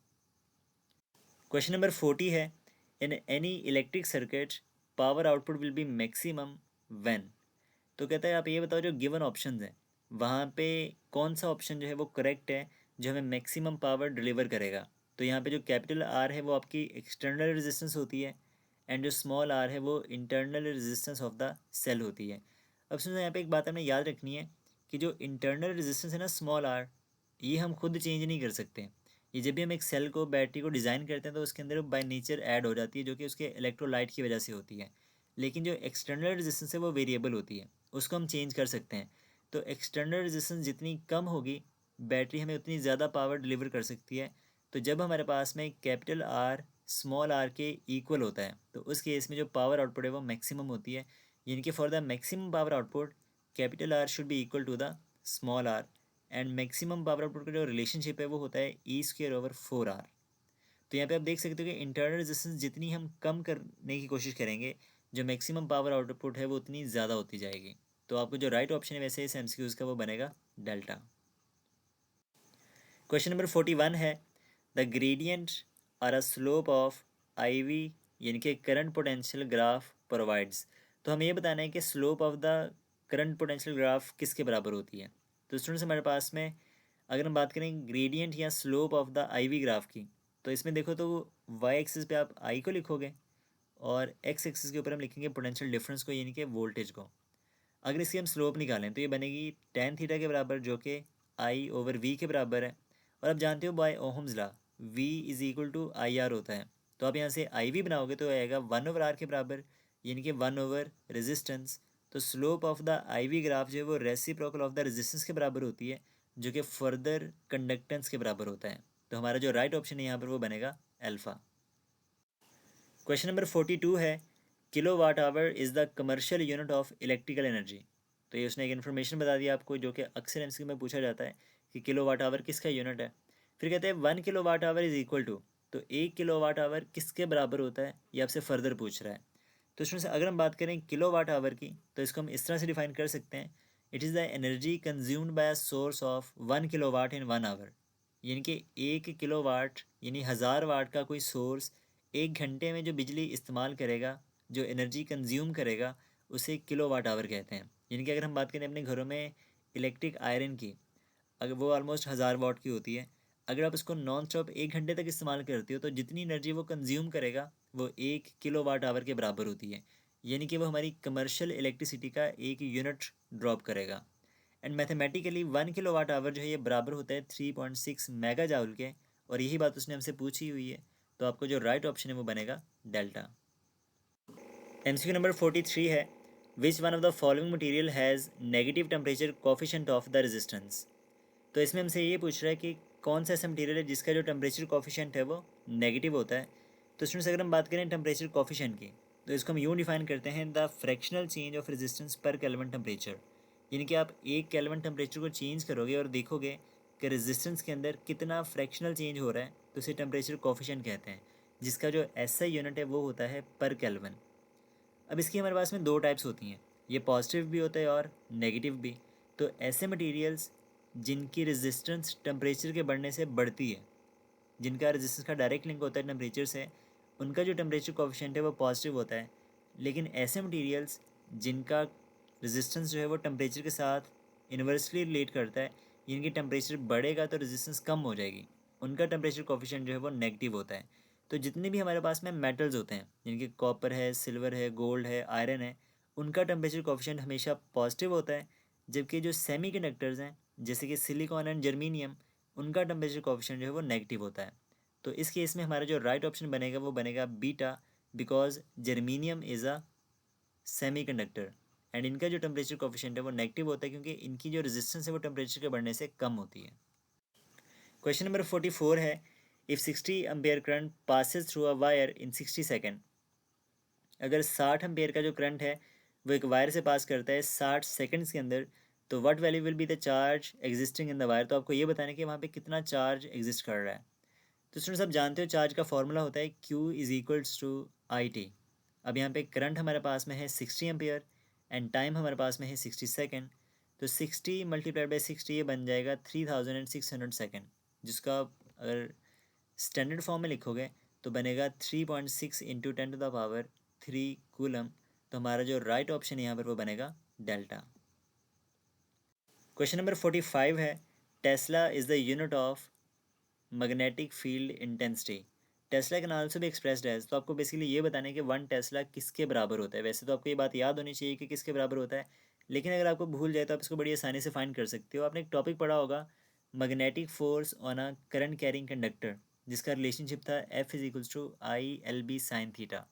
क्वेश्चन नंबर 40 है, in any electric circuit power output will be maximum when. तो कहता है आप ये बताओ जो गिवन ऑप्शंस हैं वहाँ पे कौन सा ऑप्शन जो है वो करेक्ट है जो हमें मैक्सिमम पावर डिलीवर करेगा। तो यहाँ पे जो कैपिटल आर है वो आपकी एक्सटर्नल रेजिस्टेंस होती है एंड जो स्मॉल आर है वो internal resistance of the cell होती है। अब सुनो, यहाँ पे एक बात हमें याद रखनी है कि जो इंटरनल रेजिस्टेंस है ना स्मॉल आर, ये हम खुद चेंज नहीं कर सकते। ये जब भी हम एक सेल को बैटरी को डिज़ाइन करते हैं तो उसके अंदर बाय नेचर ऐड हो जाती है, जो कि उसके इलेक्ट्रोलाइट की वजह से होती है। लेकिन जो एक्सटर्नल रेजिस्टेंस है वो वेरिएबल होती है, उसको हम चेंज कर सकते हैं। तो एक्सटर्नल रेजिस्टेंस जितनी कम होगी, बैटरी हमें उतनी ज़्यादा पावर डिलीवर कर सकती है। तो जब हमारे पास में कैपिटल आर स्मॉल आर के इक्वल होता है तो उस केस में जो पावर आउटपुट है वो मैक्सिमम होती है। यानी कि for the maximum power output capital R should be equal to the small R, and maximum power output का जो रिलेशनशिप है वो होता है E²/4R। तो यहाँ पे आप देख सकते हो कि इंटरनल रेजिस्टेंस जितनी हम कम करने की कोशिश करेंगे, जो मैक्सिमम पावर आउटपुट है वो उतनी ज़्यादा होती जाएगी। तो आपको जो राइट ऑप्शन है वैसे इस MCQs का वो बनेगा डेल्टा। क्वेश्चन नंबर 41 है, the gradient are a slope of IV यानी कि करंट पोटेंशियल ग्राफ प्रोवाइड्स। तो हमें ये बताना है कि slope of the current potential graph किसके बराबर होती है। तो स्टूडेंट्स हमारे पास में अगर हम बात करें ग्रेडियंट या slope of the IV graph की, तो इसमें देखो तो y एक्सिस पे आप I को लिखोगे और x एक्सिस के ऊपर हम लिखेंगे पोटेंशियल डिफरेंस को यानी कि वोल्टेज को। अगर इसकी हम स्लोप निकालें तो ये बनेगी tan थीटा के बराबर, जो कि I/V के बराबर है। और आप जानते हो by Ohm's law V is equal to IR होता है। तो आप यहाँ से IV बनाओगे तो आएगा 1/R के बराबर, यानी कि 1 रेजिस्टेंस। तो slope of the IV graph जो है वो रेसिप्रोकल ऑफ द रेजिस्टेंस के बराबर होती है, जो कि फर्दर कंडक्टेंस के बराबर होता है। तो हमारा जो राइट ऑप्शन है यहाँ पर वो बनेगा अल्फ़ा। क्वेश्चन नंबर 42 है, kilowatt hour is the commercial unit of electrical energy. तो ये उसने एक इन्फॉर्मेशन बता दिया आपको, जो कि अक्सर MCQ में पूछा जाता है कि किलो वाट आवर किसका यूनिट है। फिर कहते हैं 1 kilowatt hour is equal to, तो 1 किलो वाट आवर किसके बराबर होता है, ये आपसे फर्दर पूछ रहा है। तो इसमें से अगर हम बात करें किलो वाट आवर की, तो इसको हम इस तरह से डिफाइन कर सकते हैं, it is the energy consumed by a source of 1 kilowatt in 1 hour. यानी कि 1 किलो वाट यानी 1000 वाट का कोई सोर्स 1 घंटे में जो बिजली इस्तेमाल करेगा, जो एनर्जी कंज्यूम करेगा, उसे किलो वाट आवर कहते हैं। यानी कि अगर हम बात करें अपने घरों में इलेक्ट्रिक आयरन की, अगर वो ऑलमोस्ट 1000 वाट की होती है, अगर आप उसको नॉन स्टॉप 1 घंटे तक इस्तेमाल करते हो तो जितनी एनर्जी वो कंज्यूम करेगा वो 1 किलो वाट आवर के बराबर होती है। यानी कि वो हमारी कमर्शियल इलेक्ट्रिसिटी का एक यूनिट ड्रॉप करेगा। And mathematically 1 kilowatt hour जो है ये बराबर होता है 3.6 मेगा जाउल के, और यही बात उसने हमसे पूछी हुई है। तो आपको जो राइट ऑप्शन है वो बनेगा डेल्टा। MCQ नंबर 43 है, which one of the following material has negative temperature coefficient of the resistance. तो इसमें हमसे ये पूछ रहा है कि कौन सा ऐसा मटेरियल है जिसका जो टेम्परेचर कोफिशिएंट है वो नेगेटिव होता है। तो स्टूडेंट्स अगर हम बात करें टेम्परेचर कोफिशिएंट की, तो इसको हम यूँ डिफाइन करते हैं, the fractional change of resistance पर केल्विन टेम्परेचर। यानी कि आप 1 केल्विन टेम्परेचर को चेंज करोगे और देखोगे कि रेजिस्टेंस के अंदर कितना फ्रैक्शनल चेंज हो रहा है, तो उसे टेम्परेचर कोफिशिएंट कहते हैं, जिसका जो SI यूनिट है वो होता है पर केल्विन। अब इसकी हमारे पास में दो टाइप्स होती हैं, ये पॉजिटिव भी होता है और नेगेटिव भी। तो ऐसे मटेरियल्स जिनकी रेजिस्टेंस टेम्परेचर के बढ़ने से बढ़ती है, जिनका रेजिस्टेंस का डायरेक्ट लिंक होता है टेम्परेचर से, उनका जो टेम्परेचर कोफिशिएंट है वो पॉजिटिव होता है। लेकिन ऐसे मटेरियल्स जिनका रेजिस्टेंस जो है वो टेम्परेचर के साथ इन्वर्सली रिलेट करता है, इनकी टेम्परेचर बढ़ेगा तो रेजिस्टेंस कम हो जाएगी, उनका टेम्परेचर कोफिशिएंट जो है वो नेगेटिव होता है। तो जितने भी हमारे पास में मेटल्स होते हैं, जिनके कॉपर है, सिल्वर है, गोल्ड है, आयरन है, उनका टेम्परेचर कोफिशिएंट हमेशा पॉजिटिव होता है। जबकि जो सेमीकंडक्टर्स हैं जैसे कि सिलिकॉन एंड जर्मीनियम, उनका टेम्परेचर कोफिशिएंट जो है वो नेगेटिव होता है। तो इस केस में हमारा जो राइट ऑप्शन बनेगा वो बनेगा beta, because germanium is a semiconductor, and इनका जो टेम्परेचर कोफिशिएंट है वो नेगेटिव होता है क्योंकि इनकी जो रेजिस्टेंस है वो टेम्परेचर के बढ़ने से कम होती है। क्वेश्चन नंबर 44 है, if 60 ampere current passes through a wire in 60 second. अगर 60 एम्पेयर का जो करंट है वो एक वायर से पास करता है 60 सेकंड्स के अंदर, तो what value will be the charge existing in the wire. तो आपको ये बताना है कि वहाँ पे कितना चार्ज एग्जिस्ट कर रहा है। तो स्टूडेंट्स आप जानते हो चार्ज का फॉर्मूला होता है Q is equals to IT। अब यहाँ पे करंट हमारे पास में है 60 एम्पेयर एंड टाइम हमारे पास में है 60 सेकेंड। तो 60 मल्टीप्लाइड बाई 60 ये बन जाएगा 3600 सेकेंड, जिसका आप अगर स्टैंडर्ड फॉर्म में लिखोगे तो बनेगा 3.6 इंटू 10⁻³ कूलम। तो हमारा जो राइट ऑप्शन है यहाँ पर वो बनेगा डेल्टा। क्वेश्चन नंबर 45 है, tesla is the unit of magnetic field intensity. Tesla can also be expressed as, तो आपको बेसिकली ये बताना है कि 1 टेस्ला किसके बराबर होता है। वैसे तो आपको ये बात याद होनी चाहिए कि किसके बराबर होता है, लेकिन अगर आपको भूल जाए तो आप इसको बड़ी आसानी से फाइंड कर सकते हो। आपने एक टॉपिक पढ़ा होगा, magnetic force on a current carrying conductor, जिसका रिलेशनशिप था F=ILB sin थीटा।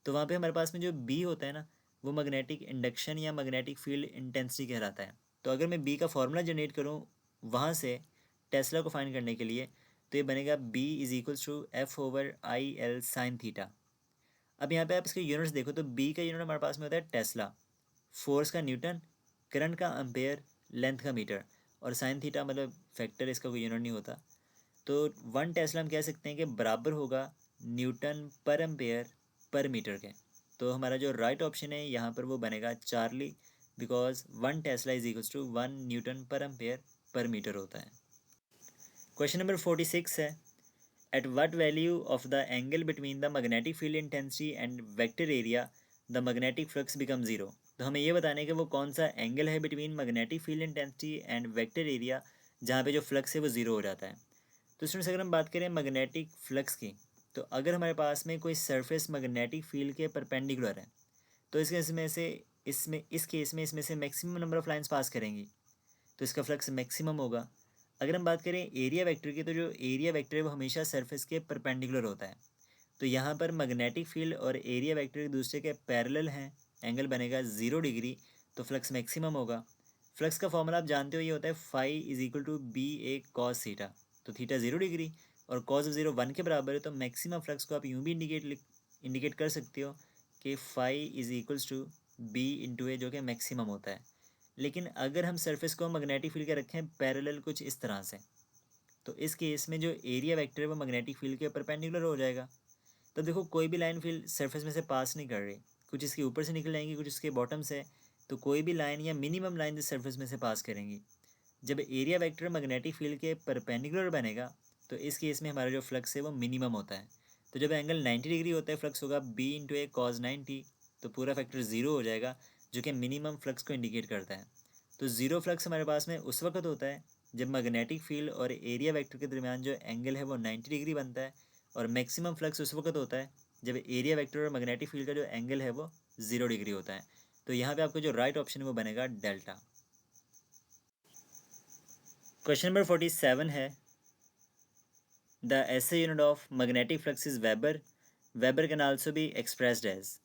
तो वहाँ पे हमारे पास में जो B होता है ना, वो मैग्नेटिक इंडक्शन या मैग्नेटिक फील्ड इंटेंसिटी कहलाता है। तो अगर मैं B का फॉर्मूला जनरेट करूँ वहाँ से टेस्ला को फाइंड करने के लिए, तो ये बनेगा B=F/IL sin थीटा। अब यहाँ पे आप इसके यूनिट्स देखो तो B का यूनिट हमारे पास में होता है टेस्ला, फोर्स का न्यूटन, करंट का एम्पेयर, लेंथ का मीटर, और साइन थीटा मतलब फैक्टर, इसका कोई यूनिट नहीं होता। तो 1 टेस्ला हम कह सकते हैं कि बराबर होगा न्यूटन पर एम्पेयर पर मीटर के। तो हमारा जो राइट ऑप्शन है यहाँ पर वो बनेगा चार्ली, बिकॉज 1 टेस्ला = 1 न्यूटन पर एम्पेयर पर मीटर होता है। क्वेश्चन नंबर 46 है, at what value of the angle between the magnetic field intensity and vector area the magnetic flux become zero. तो हमें ये बताना है कि वो कौन सा एंगल है between magnetic field intensity and vector area जहाँ पे जो फ्लक्स है वो ज़ीरो हो जाता है। तो स्टूडेंट्स, अगर हम बात करें मैग्नेटिक फ्लक्स की, तो अगर हमारे पास में कोई सरफेस मैग्नेटिक फील्ड के परपेंडिकुलर है, तो इस केस में से इसमें से maximum number of lines pass करेंगी, तो इसका फ्लक्स मैक्सिमम होगा। अगर हम बात करें एरिया वेक्टर की, तो जो एरिया वेक्टर है वो हमेशा सरफेस के परपेंडिकुलर होता है। तो यहाँ पर मैग्नेटिक फील्ड और एरिया वेक्टर एक दूसरे के पैरेलल हैं, एंगल बनेगा 0 डिग्री, तो फ्लक्स मैक्सिमम होगा। फ्लक्स का फॉर्मूला आप जानते हो, ये होता है φ=BA cos थीटा। तो थीटा 0 डिग्री और cos 0 1 के बराबर है, तो मैक्सिमम फ्लक्स को आप यूँ भी इंडिकेट कर सकते हो कि φ=B/A, जो कि मैक्सिमम होता है। लेकिन अगर हम सरफेस को मैग्नेटिक फील्ड के रखें पैरेलल कुछ इस तरह से, तो इस केस में जो एरिया वेक्टर है वो मैग्नेटिक फील्ड के परपेंडिकुलर हो जाएगा। तो देखो, कोई भी लाइन फील्ड सरफेस में से पास नहीं कर रही, कुछ इसके ऊपर से निकल जाएंगी, कुछ इसके बॉटम से। तो कोई भी लाइन या मिनिमम लाइन जिस सरफेस में से पास करेंगी, जब एरिया वेक्टर मैग्नेटिक फील्ड के परपेंडिकुलर बनेगा, तो इस केस में हमारा जो फ्लक्स है वो मिनिमम होता है। तो जब एंगल 90 डिग्री होता है, फ्लक्स होगा B/A cos 90, तो पूरा फैक्टर 0 हो जाएगा, जो कि मिनिमम फ्लक्स को इंडिकेट करता है। तो ज़ीरो फ्लक्स हमारे पास में उस वक्त होता है जब मैग्नेटिक फील्ड और एरिया वेक्टर के दरमियान जो एंगल है वो 90 डिग्री बनता है, और मैक्सिमम फ्लक्स उस वक्त होता है जब एरिया वेक्टर और मैग्नेटिक फील्ड का जो एंगल है वो 0 डिग्री होता है। तो यहाँ पे आपको जो राइट ऑप्शन है वो बनेगा डेल्टा। क्वेश्चन नंबर 47 है, the SI unit of magnetic flux is weber, weber can also be expressed as.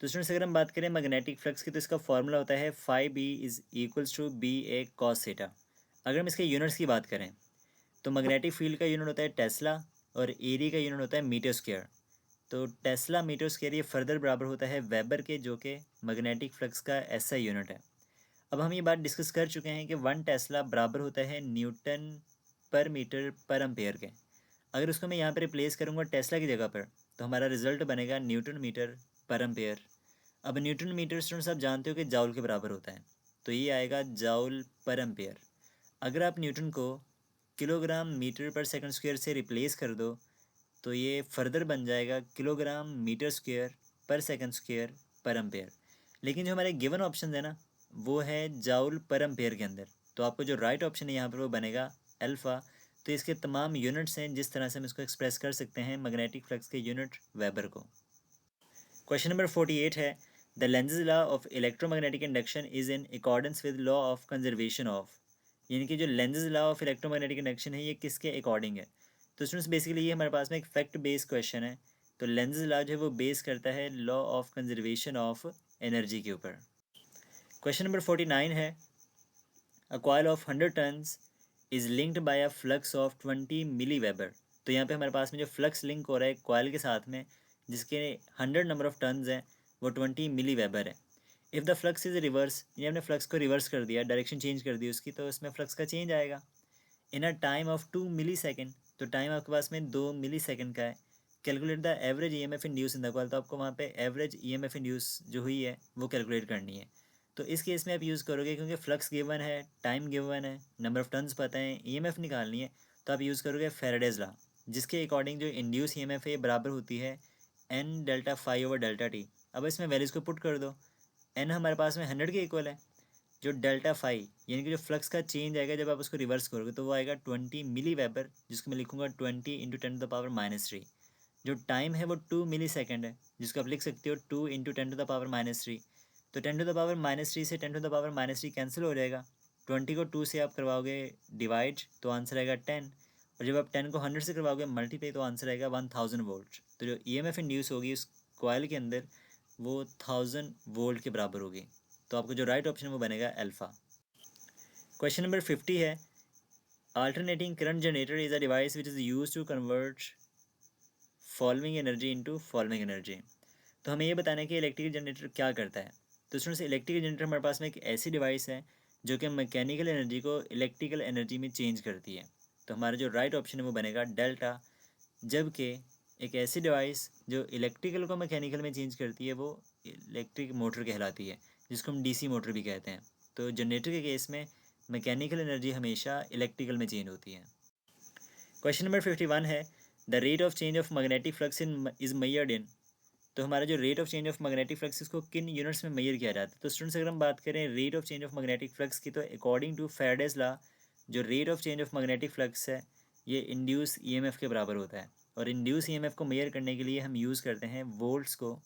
तो स्टूडेंट्स, अगर हम बात करें मैग्नेटिक फ्लक्स की, तो इसका फॉर्मूला होता है φB=BA cos थीटा। अगर हम इसके यूनिट्स की बात करें, तो मैग्नेटिक फील्ड का यूनिट होता है टेस्ला और एरिया का यूनिट होता है मीटर स्क्वायर। तो टेस्ला मीटर स्क्वायर ये फर्दर बराबर होता है वेबर के, जो कि मैग्नेटिक फ्लक्स का एसआई यूनिट है। अब हम ये बात डिस्कस कर चुके हैं कि 1 टेस्ला बराबर होता है न्यूटन पर मीटर पर एम्पेयर के। अगर उसको मैं यहाँ पर रिप्लेस करूँगा टेस्ला की जगह पर, तो हमारा रिजल्ट बनेगा न्यूटन मीटर पर एम्पेयर। अब न्यूटन मीटर स्टूडेंट्स आप जानते हो कि जाउल के बराबर होता है, तो ये आएगा जाउल पर एम्पेयर। अगर आप न्यूटन को किलोग्राम मीटर पर सेकंड स्क्वायर से रिप्लेस कर दो, तो ये फर्दर बन जाएगा किलोग्राम मीटर स्क्वायर पर सेकंड स्क्वायर पर एम्पेयर। लेकिन जो हमारे गिवन ऑप्शन है ना, वो है जाउल पर एम्पेयर के अंदर। तो आपको जो राइट ऑप्शन है यहाँ पर वो बनेगा अल्फ़ा। तो इसके तमाम यूनिट्स हैं जिस तरह से हम इसको एक्सप्रेस कर सकते हैं मैग्नेटिक फ्लक्स के यूनिट वेबर को। क्वेश्चन नंबर 48 है, the Lenz's law of electromagnetic induction is in accordance with law of conservation of. यानी कि जो Lenz's law of electromagnetic induction है ये किसके अकॉर्डिंग है। तो स्टूडेंट्स, बेसिकली ये हमारे पास में एक फैक्ट बेस्ड क्वेश्चन है। तो लेंज़ेज लॉ जो है वो बेस करता है law of conservation of energy के ऊपर। क्वेश्चन नंबर 49 है, a coil of 100 turns is linked by a flux of 20 milli weber. तो यहाँ पे हमारे पास में जो फ्लक्स लिंक हो रहा है कॉइल के साथ में, जिसके 100 नंबर ऑफ टन्स हैं, वो 20 मिली वेबर है। If the flux is reverse, यानी हमने फ्लक्स को रिवर्स कर दिया, डायरेक्शन चेंज कर दी उसकी, तो उसमें फ्लक्स का चेंज आएगा। In a time of 2 millisecond, तो टाइम आपके पास में 2 मिली सेकेंड का है। Calculate the average EMF induce in the coil, तो आपको वहाँ पे एवरेज EMF इंड्यूस जो हुई है वो कैलकुलेट करनी है। तो इस केस में आप यूज़ करोगे, क्योंकि फ्लक्स गिवन है, टाइम गिवन है, नंबर ऑफ टर्न्स पता है, EMF निकालनी है, तो आप यूज़ करोगे फैराडेज लॉ, जिसके अकॉर्डिंग जो इंड्यूस EMF है बराबर होती है n delta phi over delta t. अब इसमें वैल्यूज़ को पुट कर दो, n हमारे पास में 100 के इक्वल है, जो डेल्टा फाई यानी कि जो फ्लक्स का चेंज आएगा जब आप उसको रिवर्स करोगे तो वो आएगा 20 मिली वेबर, जिसको मैं लिखूंगा 20 × 10⁻³ जो टाइम है वो 2 मिली सेकेंड है, जिसको आप लिख सकते हो 2 × 10⁻³ तो 10⁻³ से 10⁻³ कैंसिल हो जाएगा। 20 को 2 से आप करवाओगे डिवाइड तो आंसर आएगा 10, और जब आप 10 को 100 से करवाओगे मल्टीप्लाई तो आंसर आएगा 1000 वोल्ट। तो जो EMF इंड्यूस होगी उस कॉइल के अंदर वो 1000 वोल्ट के बराबर होगी। तो आपको जो राइट ऑप्शन है वो बनेगा अल्फ़ा। क्वेश्चन नंबर 50 है, alternating current generator is a device which is use to convert following energy into following energy. तो हमें ये बताना है कि इलेक्ट्रिकल जनरेटर क्या करता है। तो स्टूडेंट्स, इलेक्ट्रिकल जनरेटर हमारे पास में एक ऐसी डिवाइस है जो कि मैकेनिकल एनर्जी को इलेक्ट्रिकल एनर्जी में चेंज करती है। तो हमारा जो राइट ऑप्शन है वो बनेगा डेल्टा, जबकि एक ऐसी डिवाइस जो इलेक्ट्रिकल को मैकेनिकल में चेंज करती है वो इलेक्ट्रिक मोटर कहलाती है, जिसको हम DC मोटर भी कहते हैं। तो जनरेटर के केस में मैकेनिकल एनर्जी हमेशा इलेक्ट्रिकल में चेंज होती है। क्वेश्चन नंबर 51 है, the rate of change of magnetic flux in is measured in. तो हमारा जो rate of change of magnetic flux इसको किन यूनिट्स में मेजर किया जाता है। तो स्टूडेंट्स, अगर हम बात करें rate of change of magnetic flux की, तो अकॉर्डिंग टू फैराडेज लॉ जो rate of change of magnetic flux है ये इंड्यूस EMF के बराबर होता है, और इंड्यूस EMF को मेजर करने के लिए हम यूज़ करते हैं वोल्ट्स को।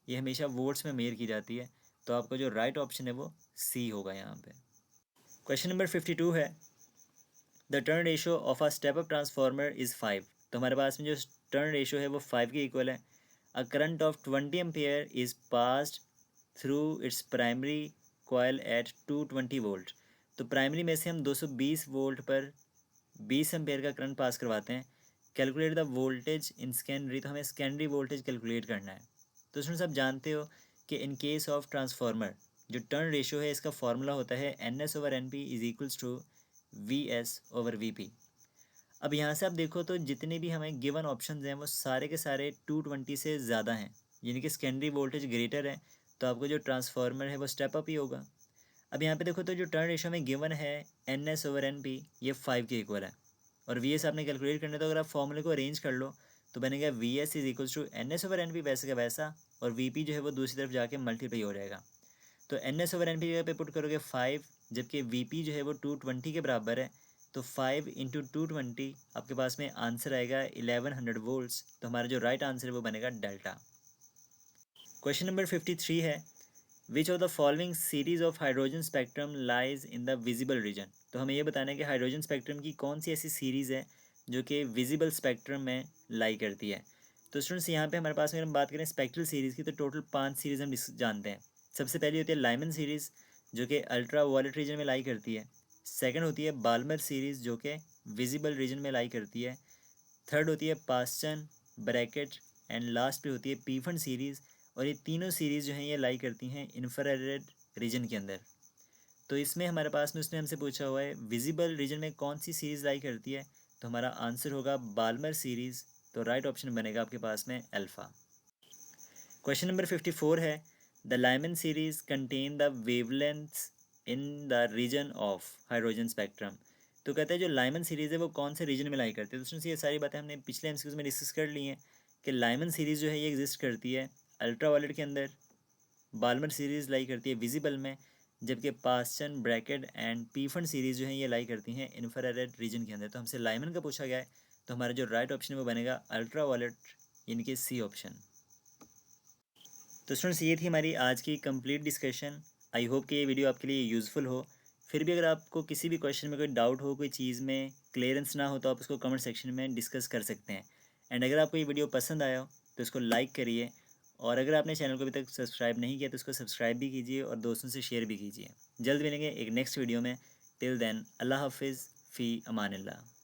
ये हमेशा वोल्ट्स में मेजर की जाती है। तो आपका जो राइट ऑप्शन है वो C होगा यहाँ पे। क्वेश्चन नंबर 52 है, the turn ratio of a step up transformer is 5। तो हमारे पास में जो टर्न रेशो है वो 5 के इक्वल है। A current of 20 ampere is passed through its primary coil at 220 volt. तो प्राइमरी में से हम 220 वोल्ट पर 20 एम्पेयर का करंट पास करवाते हैं। Calculate the voltage in secondary, तो हमें सेकेंडरी वोल्टेज कैलकुलेट करना है। तो उसमें सब जानते हो कि इन केस ऑफ ट्रांसफार्मर जो टर्न रेशो है इसका फार्मूला होता है NS/NP is equals to VS/VP। अब यहाँ से आप देखो तो जितने भी हमें गिवन ऑप्शंस हैं वो सारे के सारे 220 से ज़्यादा हैं, यानी कि सेकेंडरी वोल्टेज ग्रेटर है, तो आपको जो ट्रांसफार्मर है वो स्टेप अप ही होगा। अब यहाँ पे देखो तो जो टर्न रेशो में गिवन है NS/NP ये 5 के इक्वल है, और VS आपने कैलकुलेट करना है। तो अगर आप फॉर्मूले को अरेंज कर लो तो बनेगा VS is equals to NS/NP वैसे का वैसा, और VP जो है वो दूसरी तरफ जाके मल्टीप्लाई हो जाएगा। तो NS/NP जगह पे पुट करोगे 5, जबकि VP जो है वो 220 के बराबर है। तो 5 × 220 आपके पास में आंसर आएगा 1100 वोल्ट्स। तो हमारा जो राइट आंसर है वो बनेगा डेल्टा। क्वेश्चन नंबर 53 है, विच of the following series of hydrogen spectrum lies in the visible region. तो हमें ये बताना है कि हाइड्रोजन स्पेक्ट्रम की कौन सी ऐसी सीरीज़ है जो कि विजिबल स्पेक्ट्रम में लाई करती है। तो स्टूडेंट्स, यहाँ पे हमारे पास में हम बात करें स्पेक्ट्रल सीरीज़ की तो टोटल 5 सीरीज़ हम जानते हैं। सबसे पहली होती है लाइमन सीरीज़ जो कि अल्ट्रा वायलेट रीजन में लाई करती है। सेकंड होती है बाल्मर सीरीज़ जो कि विजिबल रीजन में लाई करती है। थर्ड होती है पास्चन, ब्रैकेट एंड लास्ट पे होती है पीफन सीरीज़, और ये तीनों सीरीज़ जो हैं ये लाई करती हैं इंफ्रारेड रीजन के अंदर। तो इसमें हमारे पास में उसने हमसे पूछा हुआ है विजिबल रीजन में कौन सी सीरीज़ लाई करती है, तो हमारा आंसर होगा बाल्मर सीरीज़। तो राइट ऑप्शन बनेगा आपके पास में अल्फ़ा। क्वेश्चन नंबर 54 है, the Lyman series contain the wavelengths in the region of hydrogen spectrum. तो कहते हैं जो लाइमन सीरीज़ है वो कौन से रीजन में लाई करती है। तो उसमें ये सारी बातें हमने पिछले MCQs में डिस्कस कर ली हैं कि लाइमन सीरीज़ जो है ये एग्जिस्ट करती है अल्ट्रा वायलेट के अंदर, बाल्मर सीरीज़ लाई करती है विजिबल में, जबकि पास्चन, ब्रैकेट एंड पीफन सीरीज़ जो है ये लाई करती हैं इंफ्रारेड रीजन के अंदर। तो हमसे लाइमन का पूछा गया है, तो हमारा जो राइट ऑप्शन है वो बनेगा अल्ट्रा वायलेट, यानी कि C ऑप्शन। तो स्टूडेंट्स, ये थी हमारी आज की कंप्लीट डिस्कशन। आई होप कि ये वीडियो आपके लिए यूज़फुल हो। फिर भी अगर आपको किसी भी क्वेश्चन में कोई डाउट हो, कोई चीज़ में क्लियरेंस ना हो, तो आप उसको कमेंट सेक्शन में डिस्कस कर सकते हैं। एंड अगर आपको ये वीडियो पसंद आया हो तो इसको लाइक करिए, और अगर आपने चैनल को अभी तक सब्सक्राइब नहीं किया तो उसको सब्सक्राइब भी कीजिए और दोस्तों से शेयर भी कीजिए। जल्द मिलेंगे एक नेक्स्ट वीडियो में। टिल देन, अल्लाह हाफिज़, फ़ी अमानिल्लाह।